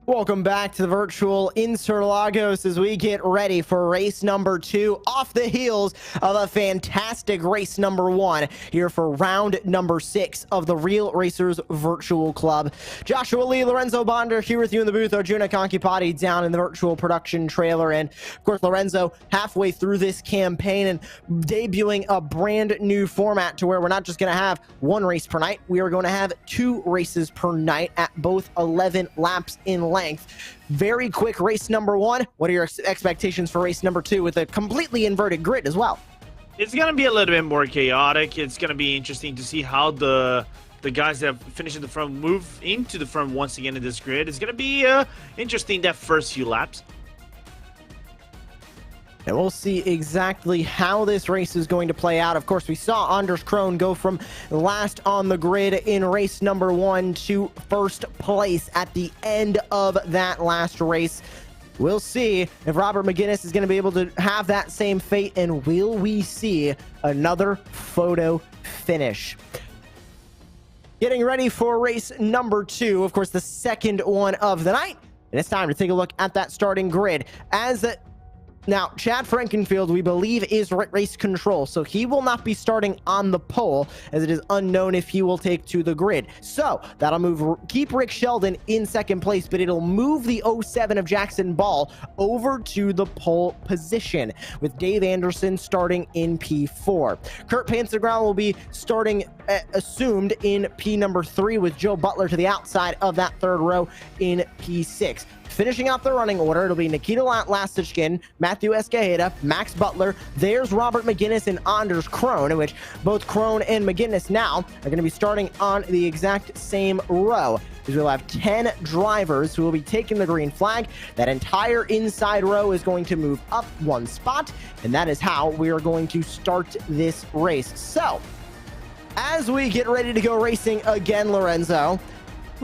Speaker 1: Welcome back to the virtual Interlagos as we get ready for race number 2 off the heels of a fantastic race number 1 here for round number 6 of the Real Racers Virtual Club. Joshua Lee, Lorenzo Bonder here with you in the booth, Arjuna Kankipati down in the virtual production trailer, and of course Lorenzo halfway through this campaign and debuting a brand new format to where we're not just going to have one race per night, we are going to have 2 races per night at both 11 laps in length. Very quick race number 1. What are your expectations for race number 2 with a completely inverted grid as well?
Speaker 2: It's going to be a little bit more chaotic. It's going to be interesting to see how the guys that finish in the front move into the front once again in this grid. It's going to be interesting that first few laps.
Speaker 1: And we'll see exactly how this race is going to play out. Of course, we saw Anders Krohn go from last on the grid in race number 1 to first place at the end of that last race. We'll see if Robert McGinnis is going to be able to have that same fate, and will we see another photo finish? Getting ready for race number 2, of course, the second one of the night. And it's time to take a look at that starting grid. Now, Chad Frankenfield, we believe, is race control, so he will not be starting on the pole, as it is unknown if he will take to the grid. So that'll keep Rick Sheldon in second place, but it'll move the 07 of Jackson Ball over to the pole position, with Dave Anderson starting in P4. Kurt Panzerground will be starting assumed in P number 3, with Joe Butler to the outside of that third row in P6. Finishing out the running order, it'll be Nikita Lastichkin, Matthew Escajeda, Max Butler. There's Robert McGinnis and Anders Krohn, in which both Krohn and McGinnis now are going to be starting on the exact same row. We'll have 10 drivers who will be taking the green flag. That entire inside row is going to move up 1 spot, and that is how we are going to start this race. So, as we get ready to go racing again, Lorenzo,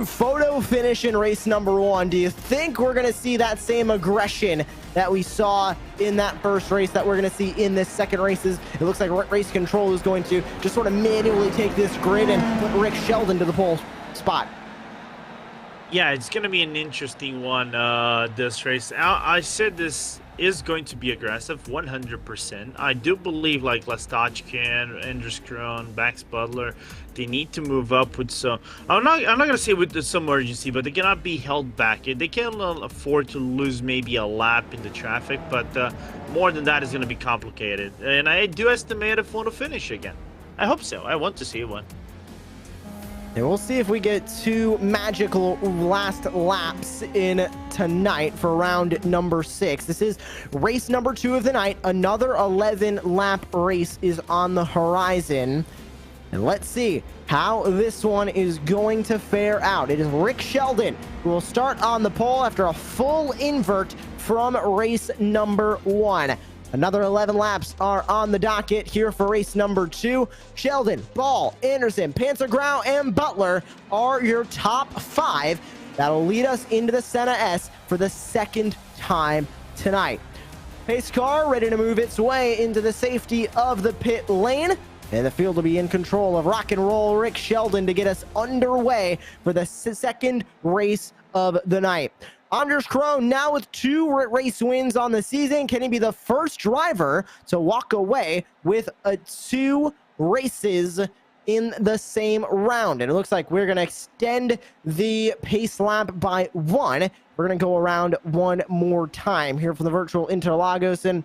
Speaker 1: photo finish in race number 1. Do you think we're going to see that same aggression that we saw in that first race that we're going to see in this second race? It looks like race control is going to just sort of manually take this grid and put Rick Sheldon to the pole spot.
Speaker 2: Yeah, it's going to be an interesting one, this race. I said this is going to be aggressive, 100%. I do believe, like, Lastochkin, Anders Krohn, Max Butler, they need to move up with some... I'm not going to say with some urgency, but they cannot be held back. They can't afford to lose maybe a lap in the traffic, but more than that is going to be complicated. And I do estimate a photo finish again. I hope so. I want to see one.
Speaker 1: And we'll see if we get 2 magical last laps in tonight for round number 6. This is race number 2 of the night. Another 11-lap race is on the horizon. And let's see how this one is going to fare out. It is Rick Sheldon who will start on the pole after a full invert from race number 1. Another 11 laps are on the docket here for race number 2. Sheldon, Ball, Anderson, Panzergrau, and Butler are your top 5. That'll lead us into the Senna S for the second time tonight. Pace car ready to move its way into the safety of the pit lane. And the field will be in control of rock and roll Rick Sheldon to get us underway for the second race of the night. Anders Krohn now with 2 race wins on the season. Can he be the first driver to walk away with 2 races in the same round? And it looks like we're going to extend the pace lap by 1. We're going to go around one more time here for the virtual Interlagos. And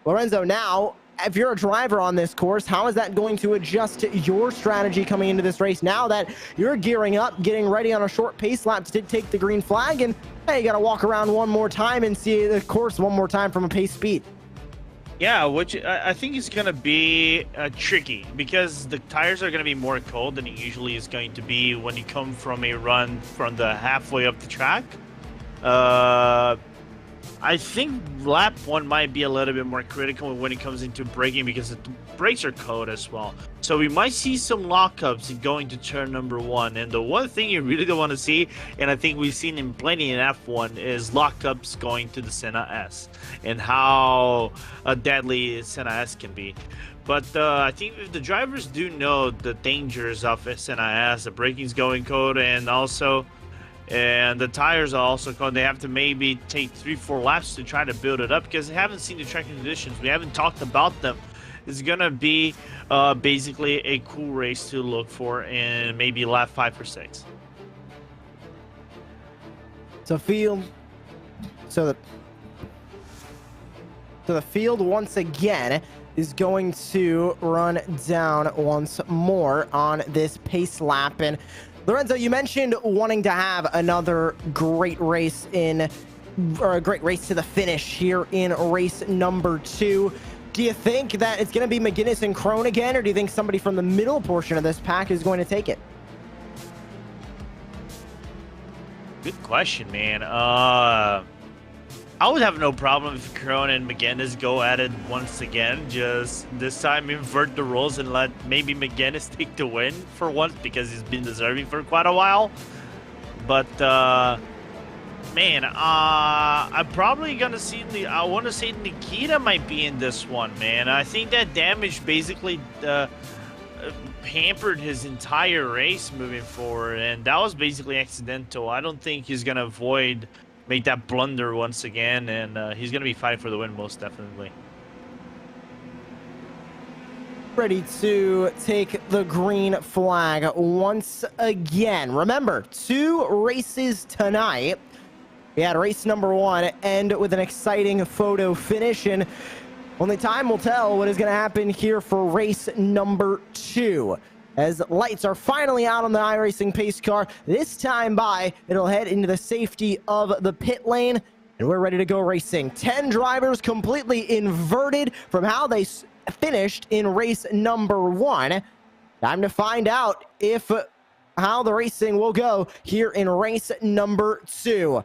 Speaker 1: Lorenzo, now, if you're a driver on this course, how is that going to adjust your strategy coming into this race now that you're gearing up, getting ready on a short pace lap to take the green flag, and hey, you got to walk around one more time and see the course one more time from a pace speed?
Speaker 2: Yeah, which I think is going to be tricky because the tires are going to be more cold than it usually is going to be when you come from a run from the halfway up the track. I think lap 1 might be a little bit more critical when it comes into braking because the brakes are cold as well. So we might see some lockups going to turn number 1. And the one thing you really don't want to see, and I think we've seen in plenty in F1, is lockups going to the Senna S and how deadly Senna S can be. But I think if the drivers do know the dangers of Senna S, the braking's going cold, and the tires are also cold. They have to maybe take 3-4 laps to try to build it up because they haven't seen the track conditions. We haven't talked about them. It's going to be basically a cool race to look for in maybe lap 5 or 6.
Speaker 1: So the field once again is going to run down once more on this pace lap. And Lorenzo, you mentioned wanting to have another great race to the finish here in race number 2. Do you think that it's going to be McGuinness and Krohn again, or do you think somebody from the middle portion of this pack is going to take it?
Speaker 2: Good question, man. I would have no problem if Krohn and McGuinness go at it once again. Just this time invert the roles and let maybe McGuinness take the win for once because he's been deserving for quite a while. But man, I'm probably gonna see I want to say Nikita might be in this one, man. I think that damage basically hampered his entire race moving forward, and that was basically accidental. I don't think he's gonna make that blunder once again, and he's going to be fighting for the win most definitely.
Speaker 1: Ready to take the green flag once again. Remember, 2 races tonight. We had race number 1 end with an exciting photo finish, and only time will tell what is going to happen here for race number 2. As lights are finally out on the iRacing pace car, this time it'll head into the safety of the pit lane, and we're ready to go racing. 10 drivers completely inverted from how they finished in race number 1. Time to find out how the racing will go here in race number 2.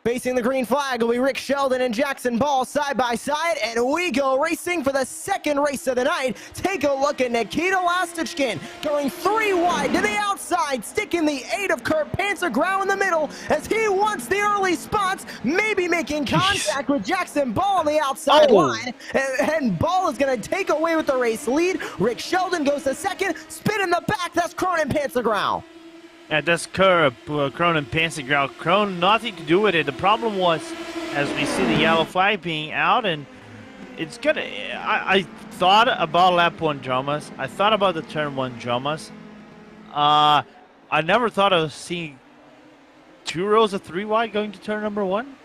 Speaker 1: Facing the green flag will be Rick Sheldon and Jackson Ball side by side, and we go racing for the second race of the night. Take a look at Nikita Lastichkin going 3 wide to the outside, sticking the 8 of Kurt Panzergrau in the middle as he wants the early spots, maybe making contact with Jackson Ball on the outside line, and Ball is going to take away with the race lead. Rick Sheldon goes to second, spin in the back, that's Krohn and Panzergrau.
Speaker 2: Yeah, that's Krohn and Panzergrau. Krohn, nothing to do with it. The problem was, as we see the yellow flag being out, and it's gonna. I thought about lap 1 dramas. I thought about the turn 1 dramas. I never thought of seeing 2 rows of 3 wide going to turn number 1.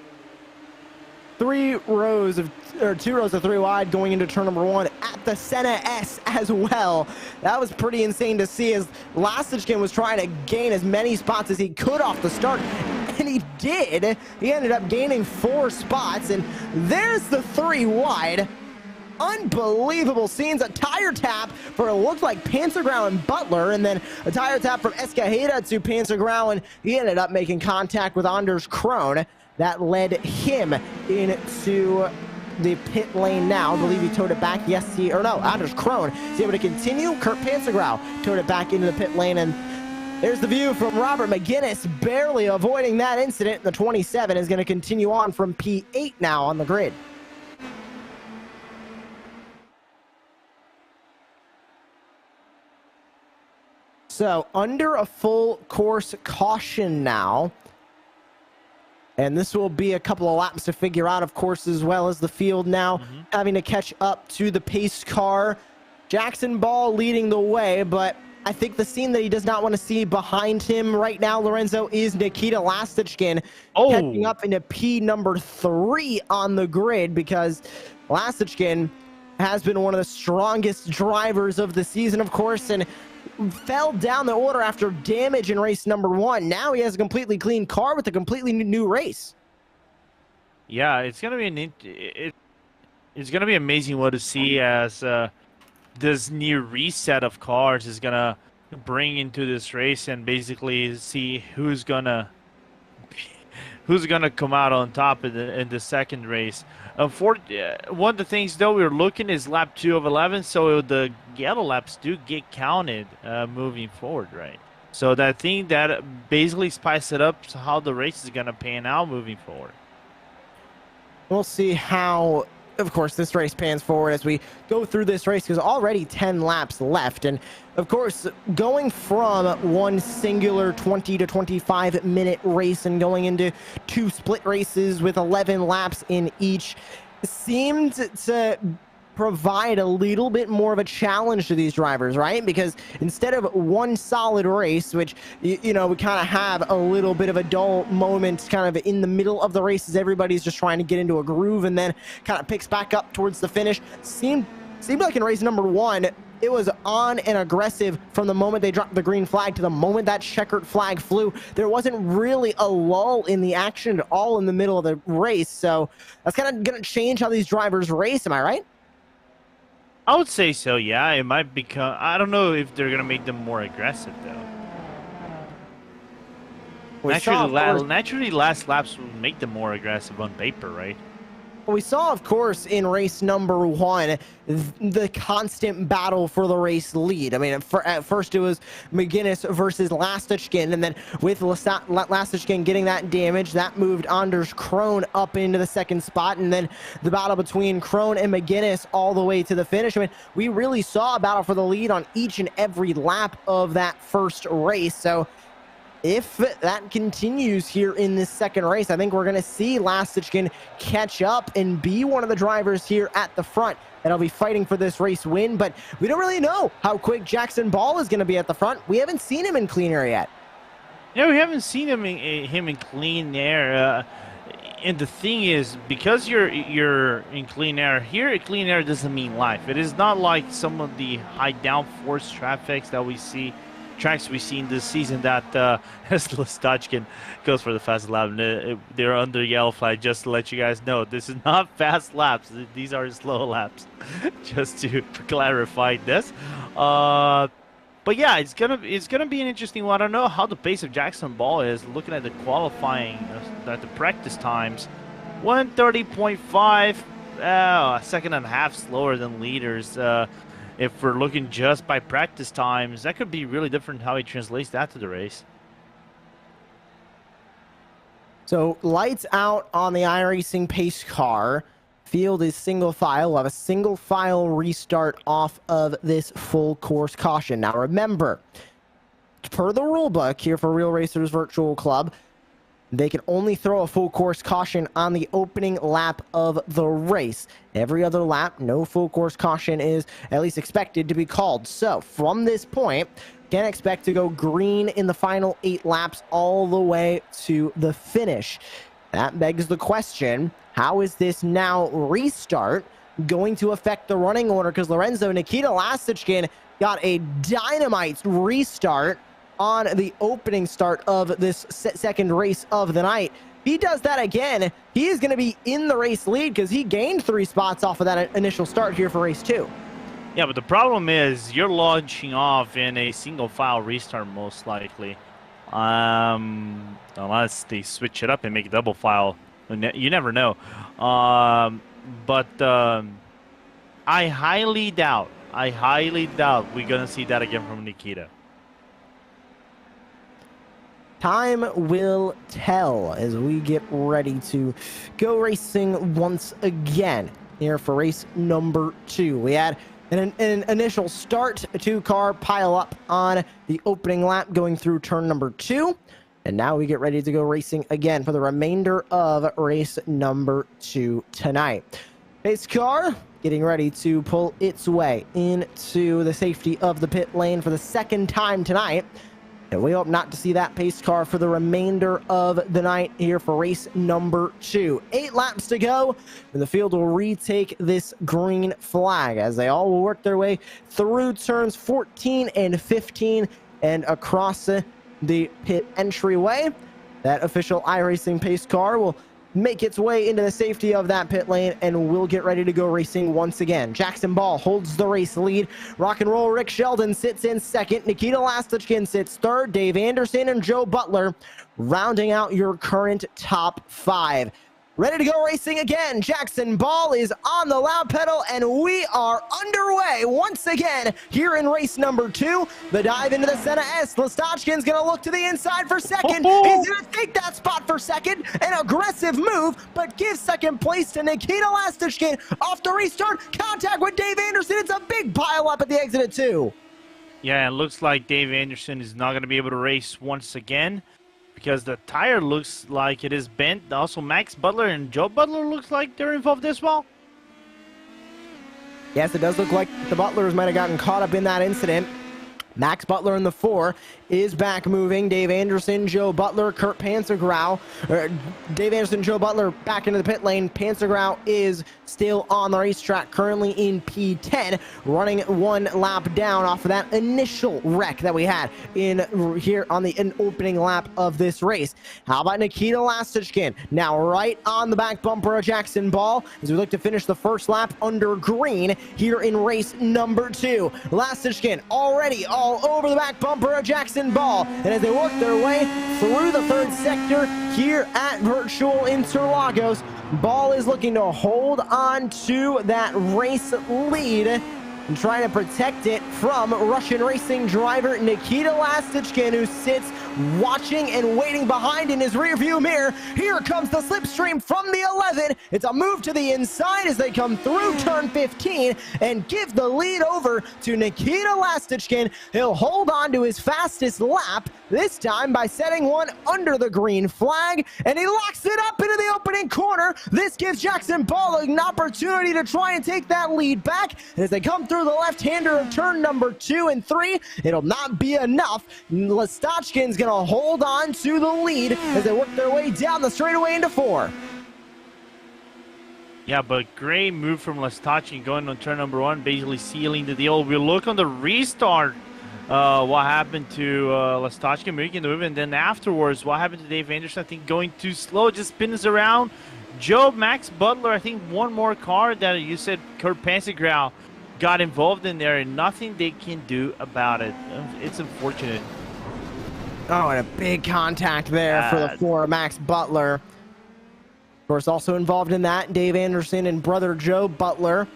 Speaker 1: 2 rows of 3 wide going into turn number 1 at the Senna S as well. That was pretty insane to see as Lastichkin was trying to gain as many spots as he could off the start, and he did. He ended up gaining 4 spots, and there's the 3 wide. Unbelievable scenes. A tire tap for it looked like Panzergrau and Butler, and then a tire tap from Escajeda to Panzergrau, and he ended up making contact with Anders Krohn. That led him into the pit lane now. I believe he towed it back. Yes, or no, Anders Krohn is able to continue. Kurt Panzergrau towed it back into the pit lane, and there's the view from Robert McGinnis, barely avoiding that incident. The 27 is going to continue on from P8 now on the grid. So under a full course caution now. And this will be a couple of laps to figure out, of course, as well as the field now having to catch up to the pace car. Jackson Ball leading the way, but I think the scene that he does not want to see behind him right now, Lorenzo, is Nikita Lastichkin catching up into P number 3 on the grid, because Lastichkin has been one of the strongest drivers of the season, of course, and fell down the order after damage in race number 1. Now he has a completely clean car with a completely new race.
Speaker 2: Yeah, it's gonna be it's gonna be amazing what to see as this new reset of cars is gonna bring into this race, and basically see who's gonna come out on top in the second race. One of the things though we were looking is lap 2 of 11, so the yellow laps do get counted moving forward, right? So that thing that basically spices it up to how the race is gonna pan out moving forward.
Speaker 1: We'll see how, of course, this race pans forward as we go through this race, because already 10 laps left. And of course, going from one singular 20 to 25 minute race and going into 2 split races with 11 laps in each seemed to provide a little bit more of a challenge to these drivers, right? Because instead of one solid race, which, you know, we kind of have a little bit of a dull moment kind of in the middle of the race as everybody's just trying to get into a groove, and then kind of picks back up towards the finish. Seemed like in race number 1, it was on and aggressive from the moment they dropped the green flag to the moment that checkered flag flew. There wasn't really a lull in the action at all in the middle of the race. So that's kind of going to change how these drivers race. Am I right?
Speaker 2: I would say so, yeah. It might become... I don't know if they're going to make them more aggressive, though. Naturally, last laps would make them more aggressive on paper, right?
Speaker 1: We saw, of course, in race number 1, the constant battle for the race lead. I mean, at first it was McGinnis versus Lastichkin, and then with Lastichkin getting that damage, that moved Anders Krohn up into the second spot, and then the battle between Krohn and McGinnis all the way to the finish. I mean, we really saw a battle for the lead on each and every lap of that first race. So if that continues here in this second race, I think we're going to see Lastichkin catch up and be one of the drivers here at the front that'll be fighting for this race win. But we don't really know how quick Jackson Ball is going to be at the front. We haven't seen him in clean air yet.
Speaker 2: Yeah, we haven't seen him in clean air. And the thing is, because you're in clean air, here clean air doesn't mean life. It is not like some of the high downforce tracks we see in this season that as Lastichkin goes for the fast lap. They're under yellow flag, just to let you guys know. This is not fast laps. These are slow laps, just to clarify this. But yeah, it's gonna be an interesting one. I don't know how the pace of Jackson Ball is. Looking at the qualifying, at the practice times, 1:30.5, a second and a half slower than leaders. If we're looking just by practice times, that could be really different how he translates that to the race.
Speaker 1: So lights out on the iRacing pace car. Field is single file. We'll have a single file restart off of this full course caution. Now remember, per the rule book here for Real Racers Virtual Club, they can only throw a full course caution on the opening lap of the race. Every other lap, no full course caution is at least expected to be called. So from this point, can expect to go green in the final 8 laps all the way to the finish. That begs the question, how is this now restart going to affect the running order? Because Lorenzo, Nikita Lastichkin got a dynamite restart on the opening start of this second race of the night. He does that again, he is going to be in the race lead because he gained 3 spots off of that initial start here for race 2.
Speaker 2: Yeah, but the problem is you're launching off in a single file restart most likely. Unless they switch it up and make a double file. You never know. but I highly doubt we're going to see that again from Nikita.
Speaker 1: Time will tell as we get ready to go racing once again here for race number 2. We had an initial start, 2-car pile up on the opening lap going through turn number 2. And now we get ready to go racing again for the remainder of race number 2 tonight. Pace car getting ready to pull its way into the safety of the pit lane for the second time tonight. And we hope not to see that pace car for the remainder of the night here for race number 2. 8 laps to go, and the field will retake this green flag as they all will work their way through turns 14 and 15 and across the pit entryway. That official iRacing pace car will make its way into the safety of that pit lane, and we'll get ready to go racing once again. Jackson Ball holds the race lead. Rock and Roll Rick Sheldon sits in second. Nikita Lastichkin sits third. Dave Anderson and Joe Butler rounding out your current top 5. Ready to go racing again. Jackson Ball is on the loud pedal, and we are underway once again here in race number 2. The dive into the Senna S. Lastochkin's going to look to the inside for second. He's going to take that spot for second. An aggressive move, but gives second place to Nikita Lastichkin. Off the restart, contact with Dave Anderson. It's a big pile up at the exit at 2.
Speaker 2: Yeah, it looks like Dave Anderson is not going to be able to race once again, because the tire looks like it is bent. Also, Max Butler and Joe Butler looks like they're involved as well.
Speaker 1: Yes, it does look like the Butlers might have gotten caught up in that incident. Max Butler in the 4 is back moving. Dave Anderson, Joe Butler, Kurt Panzergrau. Dave Anderson, Joe Butler back into the pit lane. Panzergrau is still on the racetrack, currently in P10, running 1 lap down off of that initial wreck that we had in here on the opening lap of this race. How about Nikita Lastichkin? Now right on the back bumper of Jackson Ball as we look to finish the first lap under green here in race number 2. Lastichkin already all over the back bumper of Jackson Ball, and as they work their way through the 3rd sector here at Virtual Interlagos, Ball is looking to hold on to that race lead and trying to protect it from Russian racing driver Nikita Lastichkin, who sits watching and waiting behind in his rearview mirror. Here comes the slipstream from the 11. It's a move to the inside as they come through turn 15 and give the lead over to Nikita Lastichkin. He'll hold on to his fastest lap, this time by setting one under the green flag, and he locks it up into the opening corner. This gives Jackson Ball an opportunity to try and take that lead back. And as they come through the left-hander of turn number 2 and 3, it'll not be enough. Lastochkin's going to hold on to the lead as they work their way down the straightaway into 4.
Speaker 2: Yeah, but great move from Lastochkin going on turn number 1, basically sealing the deal. We'll look on the restart what happened to Lastochkin making the move, and then afterwards what happened to Dave Anderson. I think going too slow, just spins around. Joe, Max Butler, I think one more car that you said Kurt Panzergrau got involved in there, and nothing they can do about it. It's unfortunate.
Speaker 1: Oh, and a big contact there for the 4, Max Butler. Of course, also involved in that, Dave Anderson and brother Joe Butler.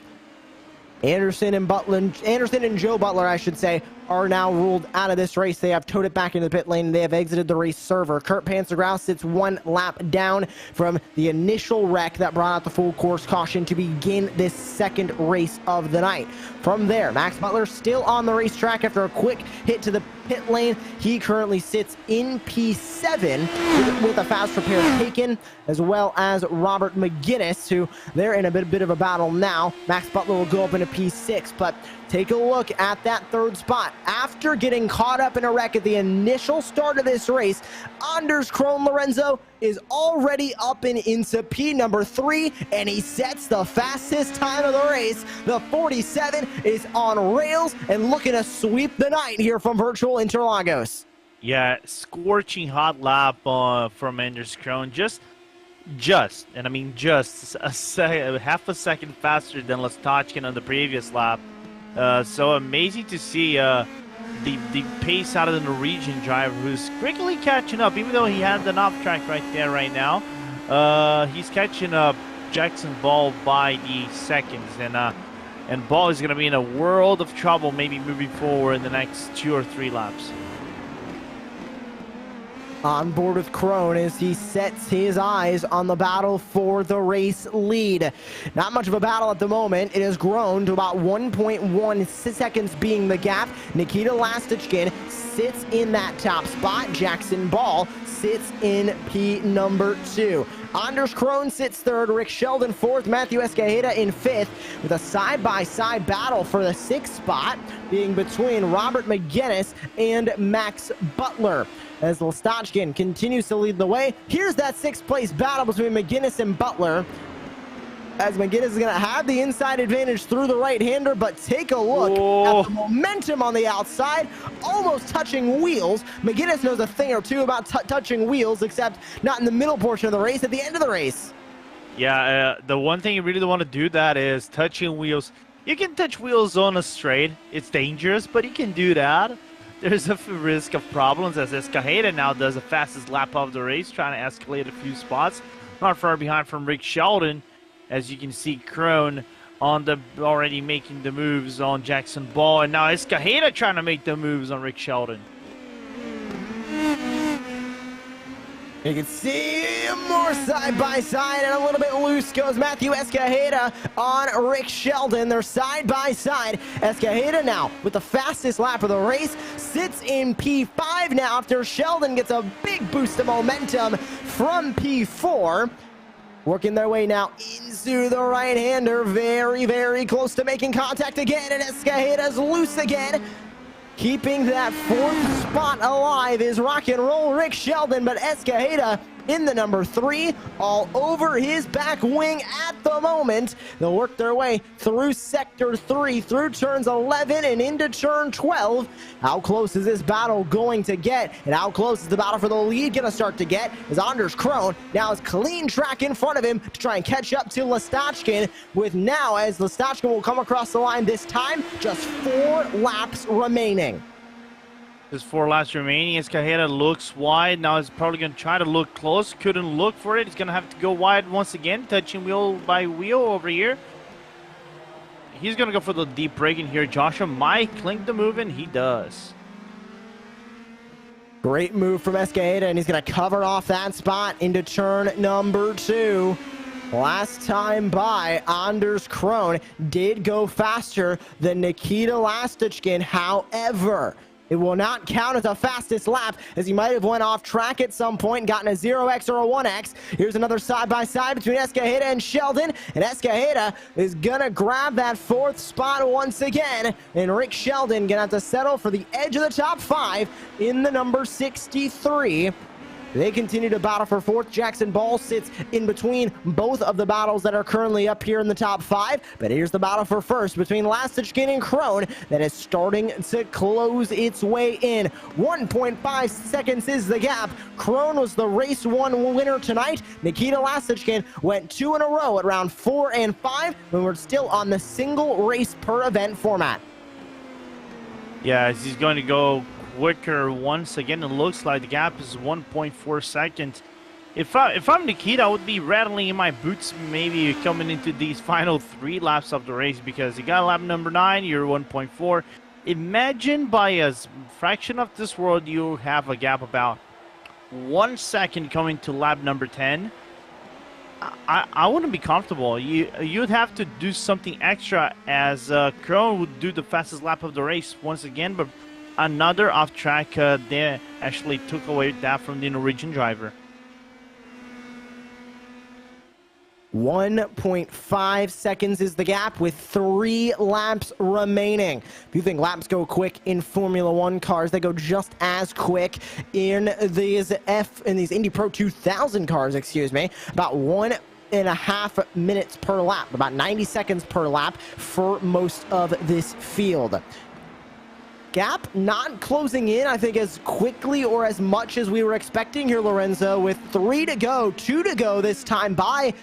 Speaker 1: Anderson and Joe Butler, I should say, are now ruled out of this race. They have towed it back into the pit lane. They have exited the race server. Kurt Panzergrau sits 1 lap down from the initial wreck that brought out the full course caution to begin this 2nd race of the night. From there, Max Butler still on the racetrack after a quick hit to the pit lane. He currently sits in P7 with a fast repair taken, as well as Robert McGinnis, who they're in a bit of a battle now. Max Butler will go up into P6, but take a look at that 3rd spot. After getting caught up in a wreck at the initial start of this race, Anders Krohn Lorenzo is already up and into P number 3, and he sets the fastest time of the race. The 47 is on rails and looking to sweep the night here from Virtual Interlagos.
Speaker 2: Yeah, scorching hot lap from Anders Krohn. Just and I mean just half a second faster than Lastochkin on the previous lap. So amazing to see the pace out of the Norwegian driver, who's quickly catching up, even though he had an off track right now. He's catching up Jackson Ball by the seconds, and Ball is going to be in a world of trouble maybe moving forward in the next 2 or 3 laps.
Speaker 1: On board with Krone as he sets his eyes on the battle for the race lead. Not much of a battle at the moment. It has grown to about 1.1 seconds being the gap. Nikita Lastichkin sits in that top spot. Jackson Ball sits in P number 2. Anders Krone sits 3rd, Rick Sheldon 4th, Matthew Escajeda in 5th, with a side-by-side battle for the 6th spot being between Robert McGinnis and Max Butler. As Lastochkin continues to lead the way, here's that 6th place battle between McGinnis and Butler. As McGinnis is going to have the inside advantage through the right-hander, but take a look at the momentum on the outside, almost touching wheels. McGinnis knows a thing or two about touching wheels, except not in the middle portion of the race, at the end of the race.
Speaker 2: Yeah, the one thing you really don't want to do that is touching wheels. You can touch wheels on a straight. It's dangerous, but you can do that. There's a risk of problems as Escajeda now does the fastest lap of the race, trying to escalate a few spots. Not far behind from Rick Sheldon. As you can see, Krone on the already making the moves on Jackson Ball, and now Escajeda trying to make the moves on Rick Sheldon.
Speaker 1: You can see more side by side, and a little bit loose goes Matthew Escajeda on Rick Sheldon. They're side by side. Escajeda now with the fastest lap of the race sits in P5 now after Sheldon gets a big boost of momentum from P4. Working their way now into the right-hander. Very, very close to making contact again, and Escajeda's loose again. Keeping that 4th spot alive is rock and roll Rick Sheldon, but Escajeda in the number 3, all over his back wing at the moment. They'll work their way through sector 3, through turns 11 and into turn 12. How close is this battle going to get? And how close is the battle for the lead going to start to get? As Anders Krone now has clean track in front of him to try and catch up to Lastochkin, with now, as Lastochkin will come across the line this time, just 4 laps remaining.
Speaker 2: There's 4 laps remaining. Escajeda looks wide. Now he's probably going to try to look close. Couldn't look for it. He's going to have to go wide once again, touching wheel by wheel over here. He's going to go for the deep brake in here. Joshua might clink the move, and he does.
Speaker 1: Great move from Escajeda, and he's going to cover off that spot into turn number 2. Last time by, Anders Krone did go faster than Nikita Lastichkin. However, it will not count as a fastest lap, as he might have went off track at some point and gotten a 0x or a 1x. Here's another side-by-side between Escajeda and Sheldon, and Escajeda is gonna grab that 4th spot once again, and Rick Sheldon gonna have to settle for the edge of the top 5 in the number 63. They continue to battle for 4th. Jackson Ball sits in between both of the battles that are currently up here in the top 5. But here's the battle for 1st between Lastichkin and Krone that is starting to close its way in. 1.5 seconds is the gap. Krone was the race 1 winner tonight. Nikita Lastichkin went 2 in a row at round 4 and 5, when we're still on the single race per event format.
Speaker 2: Yeah, he's going to go quicker once again. It looks like the gap is 1.4 seconds. If I'm Nikita, I would be rattling in my boots maybe coming into these final 3 laps of the race, because you got lap number 9, you're 1.4. Imagine by a fraction of this world you have a gap about 1 second coming to lap number 10. I wouldn't be comfortable. You'd have to do something extra, as Krone would do the fastest lap of the race once again, but another off track, they actually took away that from the Norwegian driver.
Speaker 1: 1.5 seconds is the gap with 3 laps remaining. If you think laps go quick in Formula 1 cars, they go just as quick in these Indy Pro 2000 cars, excuse me. About 1.5 minutes per lap, about 90 seconds per lap for most of this field. Gap not closing in, I think, as quickly or as much as we were expecting here, Lorenzo, with 3 to go, 2 to go this time by.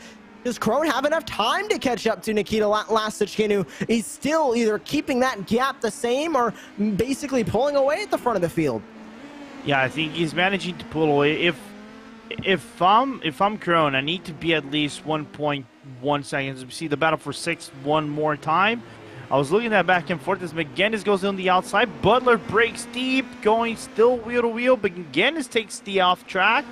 Speaker 1: Does Krone have enough time to catch up to Nikita Lastichkin, who is still either keeping that gap the same or basically pulling away at the front of the field?
Speaker 2: Yeah, I think he's managing to pull away. If I'm Crone, I need to be at least 1.1 seconds. We see the battle for 6 one more time. I was looking at back and forth as McGinnis goes on the outside. Butler breaks deep, going still wheel to wheel, but McGinnis takes the off track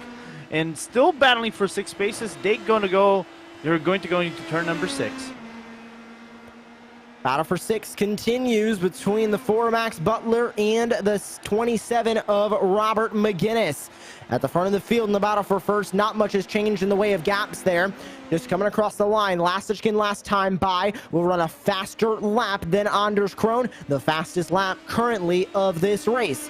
Speaker 2: and still battling for 6 spaces. They're going to go into turn number 6.
Speaker 1: Battle for 6 continues between the 4 Max Butler and the 27 of Robert McGinnis. At the front of the field in the battle for first, not much has changed in the way of gaps there. Just coming across the line. Lastichkin last time by will run a faster lap than Anders Krone, the fastest lap currently of this race.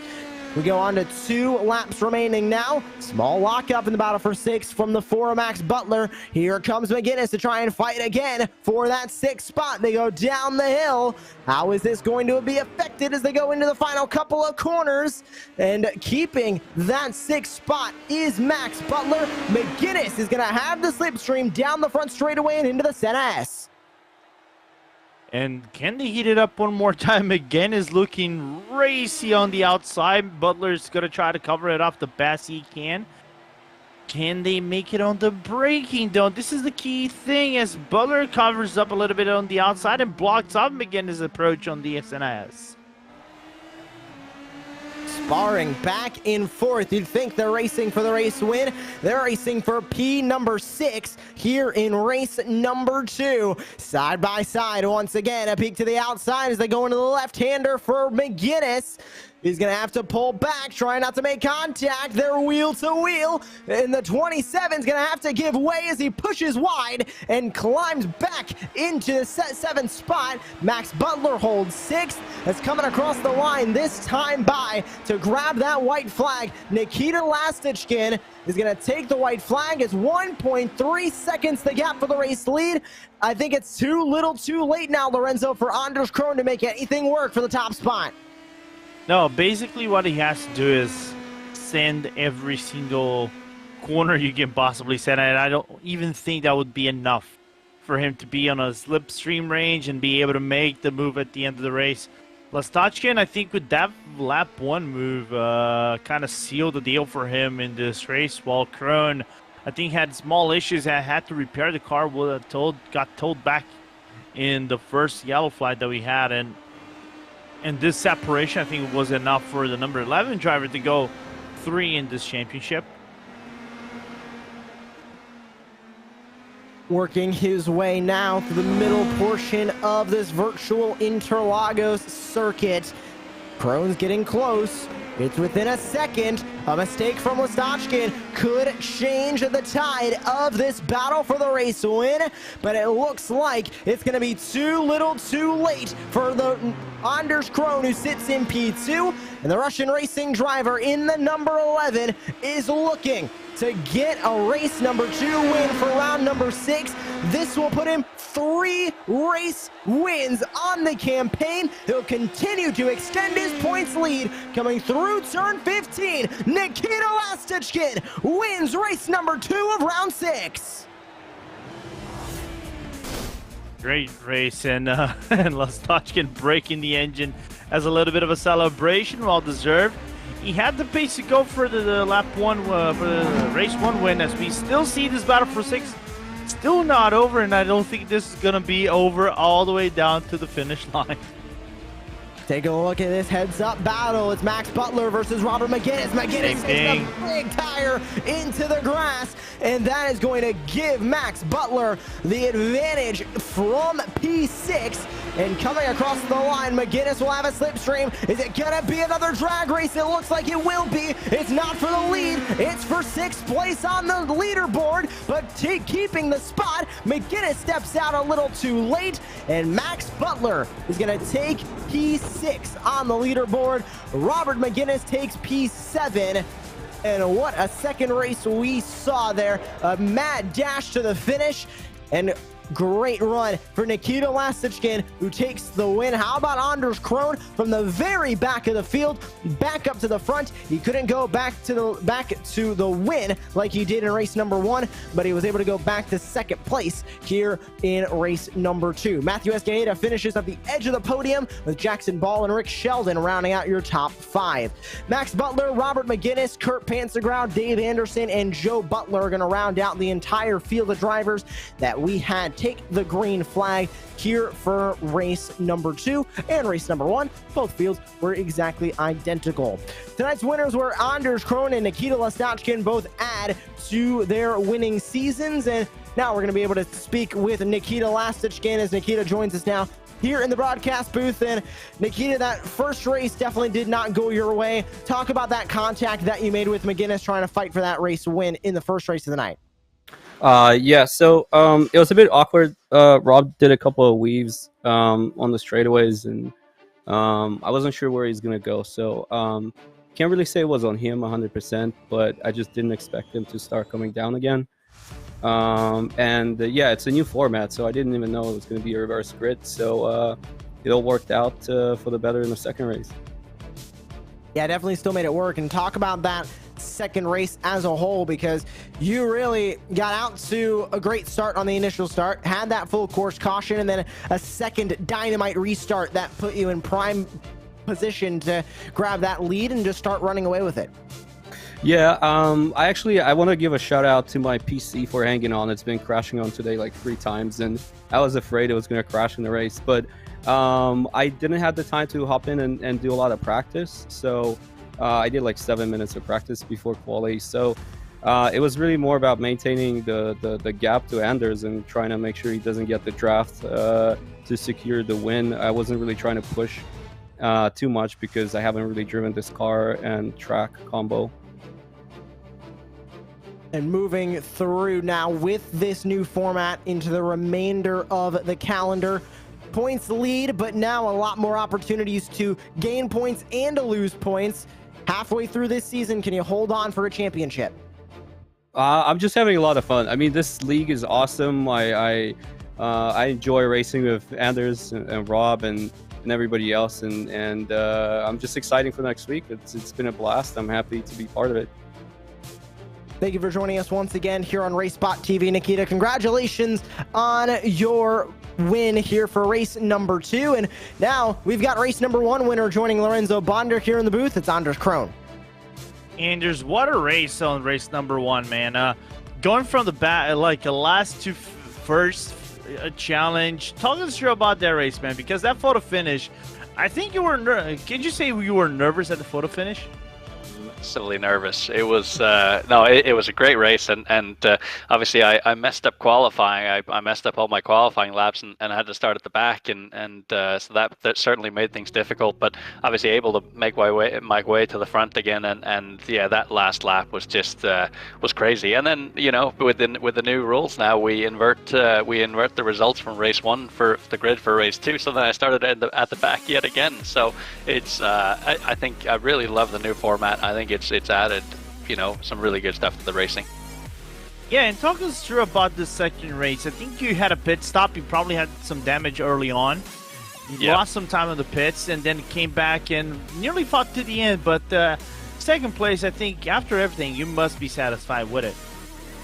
Speaker 1: We go on to 2 laps remaining now. Small lockup in the battle for 6 from the 4 Max Butler. Here comes McGinnis to try and fight again for that 6th spot. They go down the hill. How is this going to be affected as they go into the final couple of corners? And keeping that 6th spot is Max Butler. McGinnis is going to have the slipstream down the front straightaway and into the Senna S.
Speaker 2: And can they heat it up one more time? Again is looking racy on the outside. Butler's going to try to cover it off the best he can. Can they make it on the braking, though? This is the key thing as Butler covers up a little bit on the outside and blocks off McGinnis' approach on the SNS.
Speaker 1: Sparring back and forth. You'd think they're racing for the race win. They're racing for P number 6 here in race number 2. Side by side once again. A peek to the outside as they go into the left-hander for McGinnis. He's going to have to pull back, try not to make contact. They're wheel to wheel. And the 27's going to have to give way as he pushes wide and climbs back into the 7th spot. Max Butler holds 6th. That's coming across the line this time by to grab that white flag. Nikita Lastichkin is going to take the white flag. It's 1.3 seconds the gap for the race lead. I think it's too little too late now, Lorenzo, for Anders Krone to make anything work for the top spot.
Speaker 2: No, basically what he has to do is send every single corner you can possibly send, and I don't even think that would be enough for him to be on a slipstream range and be able to make the move at the end of the race. Lastochkin, I think with that lap 1 move, kind of sealed the deal for him in this race, while Krone, I think, had small issues and had to repair the car, got towed back in the first yellow flag that we had, and this separation, I think, was enough for the number 11 driver to go 3 in this championship.
Speaker 1: Working his way now through the middle portion of this virtual Interlagos circuit. Krone's getting close. It's within a second. A mistake from Lastochkin could change the tide of this battle for the race win, but it looks like it's going to be too little too late for the Anders Krone, who sits in P2, and the Russian racing driver in the number 11 is looking to get a race number 2 win for round number 6. This will put him 3 race wins on the campaign. He'll continue to extend his points lead. Coming through turn 15, Nikita Lastichkin wins race number 2 of round 6.
Speaker 2: Great race, and Lastochkin breaking the engine as a little bit of a celebration, well deserved. He had the pace to go for the lap 1, for the race 1 win, as we still see this battle for 6 still not over, and I don't think this is going to be over all the way down to the finish line.
Speaker 1: Take a look at this heads-up battle. It's Max Butler versus Robert McGinnis. McGinnis takes a big tire into the grass, and that is going to give Max Butler the advantage from P6. And coming across the line, McGinnis will have a slipstream. Is it going to be another drag race? It looks like it will be. It's not for the lead. It's for 6th place on the leaderboard, but keeping the spot. McGinnis steps out a little too late, and Max Butler is going to take P6 on the leaderboard. Robert McGinnis takes P7. And what a second race we saw there. A mad dash to the finish. And great run for Nikita Lasichkin, who takes the win. How about Anders Krohn from the very back of the field, back up to the front? He couldn't go back to the win like he did in race number 1, but he was able to go back to second place here in race number 2. Matthew Escajeda finishes at the edge of the podium with Jackson Ball and Rick Sheldon rounding out your top 5. Max Butler, Robert McGinnis, Kurt Pansegrau, Dave Anderson, and Joe Butler are going to round out the entire field of drivers that we had take the green flag here for race number 2 and race number 1. Both fields were exactly identical. Tonight's winners were Anders Krohn and Nikita Lasichkin, both add to their winning seasons. And now we're going to be able to speak with Nikita Lasichkin as Nikita joins us now here in the broadcast booth. And Nikita, that first race definitely did not go your way. Talk about that contact that you made with McGinnis trying to fight for that race win in the first race of the night.
Speaker 6: Yeah, so it was a bit awkward. Rob did a couple of weaves on the straightaways, and I wasn't sure where he's gonna go. So can't really say it was on him 100%, but I just didn't expect him to start coming down again. Yeah, it's a new format, so I didn't even know it was gonna be a reverse grid. So it all worked out for the better in the second race.
Speaker 1: Yeah, definitely still made it work. And talk about that second race as a whole, because you really got out to a great start on the initial start, had that full course caution, and then a second dynamite restart that put you in prime position to grab that lead and just start running away with it.
Speaker 6: Yeah, I want to give a shout out to my PC for hanging on. It's been crashing on today like 3 times, and I was afraid it was going to crash in the race, but I didn't have the time to hop in and do a lot of practice, so I did like 7 minutes of practice before quali. So it was really more about maintaining the gap to Anders and trying to make sure he doesn't get the draft to secure the win. I wasn't really trying to push too much because I haven't really driven this car and track combo.
Speaker 1: And moving through now with this new format into the remainder of the calendar. Points lead, but now a lot more opportunities to gain points and to lose points. Halfway through this season, can you hold on for a championship?
Speaker 6: I'm just having a lot of fun. I mean, this league is awesome. I enjoy racing with Anders and Rob and everybody else, and I'm just excited for next week. It's been a blast. I'm happy to be part of it.
Speaker 1: Thank you for joining us once again here on RaceSpotTV. Nikita, congratulations on your win here for race number 2. And now we've got race number 1 winner joining Lorenzo Bonder here in the booth. It's Anders Krohn.
Speaker 2: Anders, what a race on race number 1, man. Going from the back, like the last 2 first challenge. Talk us through about that race, man, because that photo finish, I think you were can you say you were nervous at the photo finish?
Speaker 7: Silly nervous. It was it was a great race, and obviously I messed up qualifying. I messed up all my qualifying laps and I had to start at the back, and so that certainly made things difficult. But obviously able to make my way to the front again, and yeah, that last lap was just was crazy. And then with the new rules now, we invert the results from race 1 for the grid for race 2. So then I started at the back yet again. So it's I think I really love the new format. I think it's added, some really good stuff to the racing.
Speaker 2: Yeah, and talk us through about the second race. I think you had a pit stop. You probably had some damage early on. You lost some time in the pits, and then came back and nearly fought to the end. But second place, I think, after everything, you must be satisfied with it.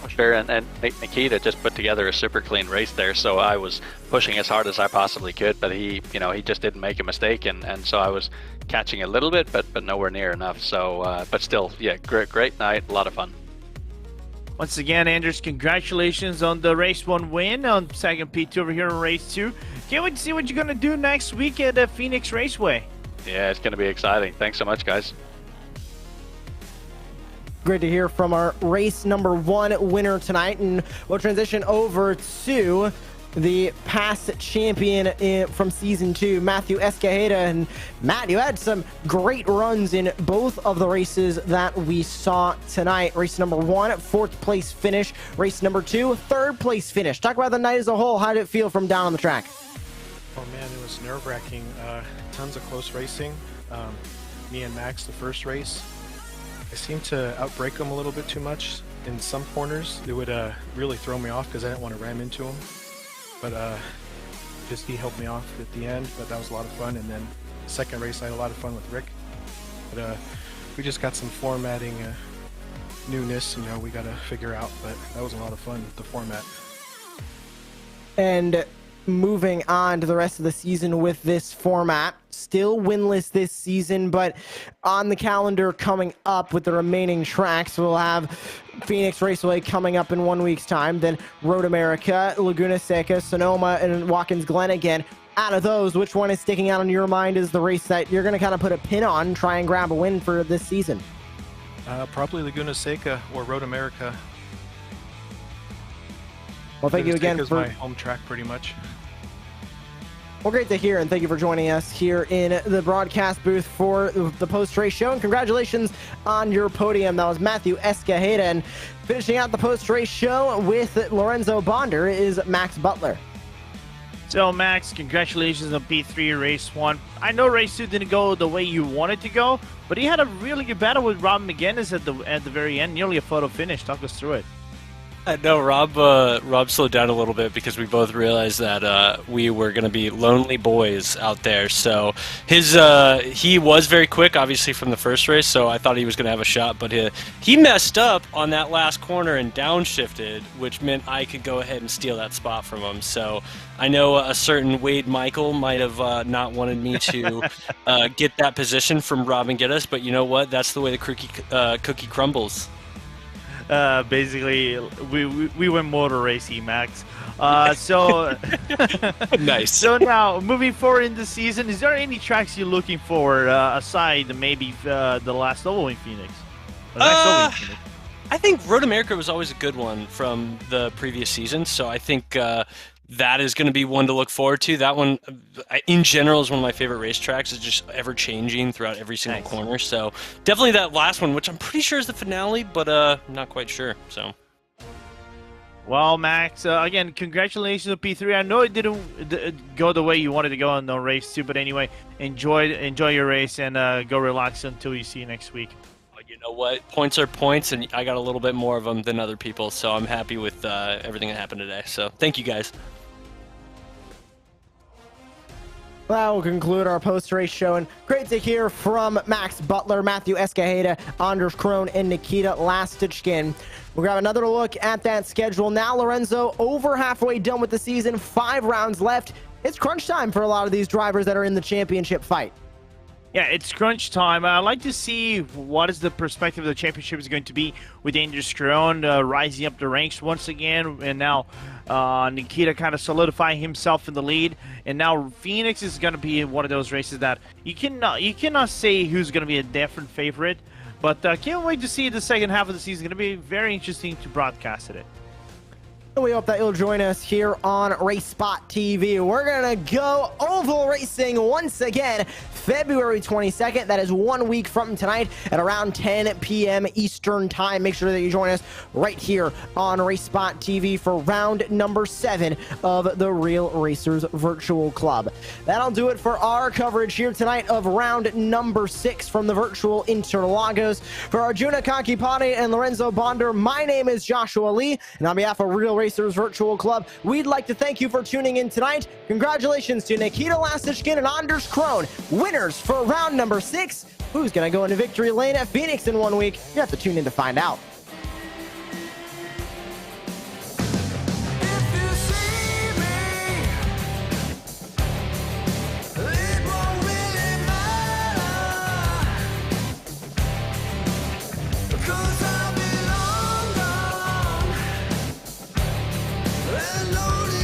Speaker 7: Sure, and Nikita just put together a super clean race there, so I was pushing as hard as I possibly could, but he just didn't make a mistake, and so I was catching a little bit, but nowhere near enough. So, but still, yeah, great night, a lot of fun.
Speaker 2: Once again, Anders, congratulations on the race 1 win on second P2 over here in race 2. Can't wait to see what you're gonna do next week at the Phoenix Raceway.
Speaker 7: Yeah, it's gonna be exciting. Thanks so much, guys.
Speaker 1: Great to hear from our race number 1 winner tonight, and we'll transition over to the past champion from season 2, Matthew Escajeda. And Matt, you had some great runs in both of the races that we saw tonight. Race number 1, 4th place finish. Race number 2, 3rd place finish. Talk about the night as a whole. How did it feel from down on the track?
Speaker 8: Oh man, it was nerve-wracking. Tons of close racing. Me and Max, the first race, I seemed to outbrake him a little bit too much in some corners. It would really throw me off because I didn't want to ram into him. but just he helped me off at the end. But that was a lot of fun. And then second race, I had a lot of fun with Rick. But we just got some formatting newness, we got to figure out. But that was a lot of fun, the format.
Speaker 1: And moving on to the rest of the season with this format, still winless this season, but on the calendar coming up with the remaining tracks, we'll have Phoenix Raceway coming up in 1 week's time, then Road America, Laguna Seca, Sonoma, and Watkins Glen again. Out of those, which one is sticking out in your mind as the race that you're going to kind of put a pin on, try and grab a win for this season?
Speaker 8: Probably Laguna Seca or Road America.
Speaker 1: Well, thank you again for
Speaker 8: my home track, pretty much.
Speaker 1: Well, great to hear, and thank you for joining us here in the broadcast booth for the post-race show, and congratulations on your podium. That was Matthew Escajeda, and finishing out the post-race show with Lorenzo Bonder is Max Butler.
Speaker 2: So, Max, congratulations on P3 Race 1. I know Race 2 didn't go the way you wanted to go, but he had a really good battle with Rob McGinnis at the very end, nearly a photo finish. Talk us through it.
Speaker 9: No, Rob slowed down a little bit because we both realized that we were going to be lonely boys out there. So he was very quick, obviously, from the first race, so I thought he was going to have a shot. But he messed up on that last corner and downshifted, which meant I could go ahead and steal that spot from him. So I know a certain Wade Michael might have not wanted me to get that position from Rob and Geddes, but you know what? That's the way the cookie crumbles.
Speaker 2: Basically, we went motor racing, Max. So
Speaker 9: nice.
Speaker 2: So now, moving forward in the season, is there any tracks you're looking for aside maybe the last Oval in Phoenix?
Speaker 9: I think Road America was always a good one from the previous season, so I think that is going to be one to look forward to. That one, in general, is one of my favorite racetracks. It's just ever-changing throughout every single corner. So definitely that last one, which I'm pretty sure is the finale, but I'm not quite sure. So.
Speaker 2: Well, Max, again, congratulations on P3. I know it didn't go the way you wanted to go on the race 2, but anyway, enjoy your race and go relax until you see you next week.
Speaker 9: You know what? Points are points, and I got a little bit more of them than other people, so I'm happy with everything that happened today. So thank you, guys.
Speaker 1: That will conclude our post-race show, and great to hear from Max Butler, Matthew Escajeda, Anders Krohn, and Nikita Lastichkin. We'll grab another look at that schedule. Now, Lorenzo, over halfway done with the season, 5 rounds left. It's crunch time for a lot of these drivers that are in the championship fight.
Speaker 2: Yeah, it's crunch time. I'd like to see what is the perspective of the championship is going to be with Anders Krohn rising up the ranks once again, and now Nikita kind of solidifying himself in the lead. And now Phoenix is going to be one of those races that you cannot say who's going to be a definite favorite, but can't wait to see the second half of the season. It's going to be very interesting to broadcast it.
Speaker 1: We hope that you'll join us here on RaceSpotTV. We're going to go oval racing once again, February 22nd. That is 1 week from tonight at around 10 p.m. Eastern Time. Make sure that you join us right here on RaceSpotTV for round number 7 of the Real Racers Virtual Club. That'll do it for our coverage here tonight of round number 6 from the virtual Interlagos. For Arjuna Kankipani and Lorenzo Bonder, my name is Joshua Lee, and on behalf of Real Racers Virtual Club, we'd like to thank you for tuning in tonight. Congratulations to Nikita Lastichkin and Anders Krohn, winners for round number 6. Who's going to go into victory lane at Phoenix in 1 week? You have to tune in to find out.
Speaker 10: Loaded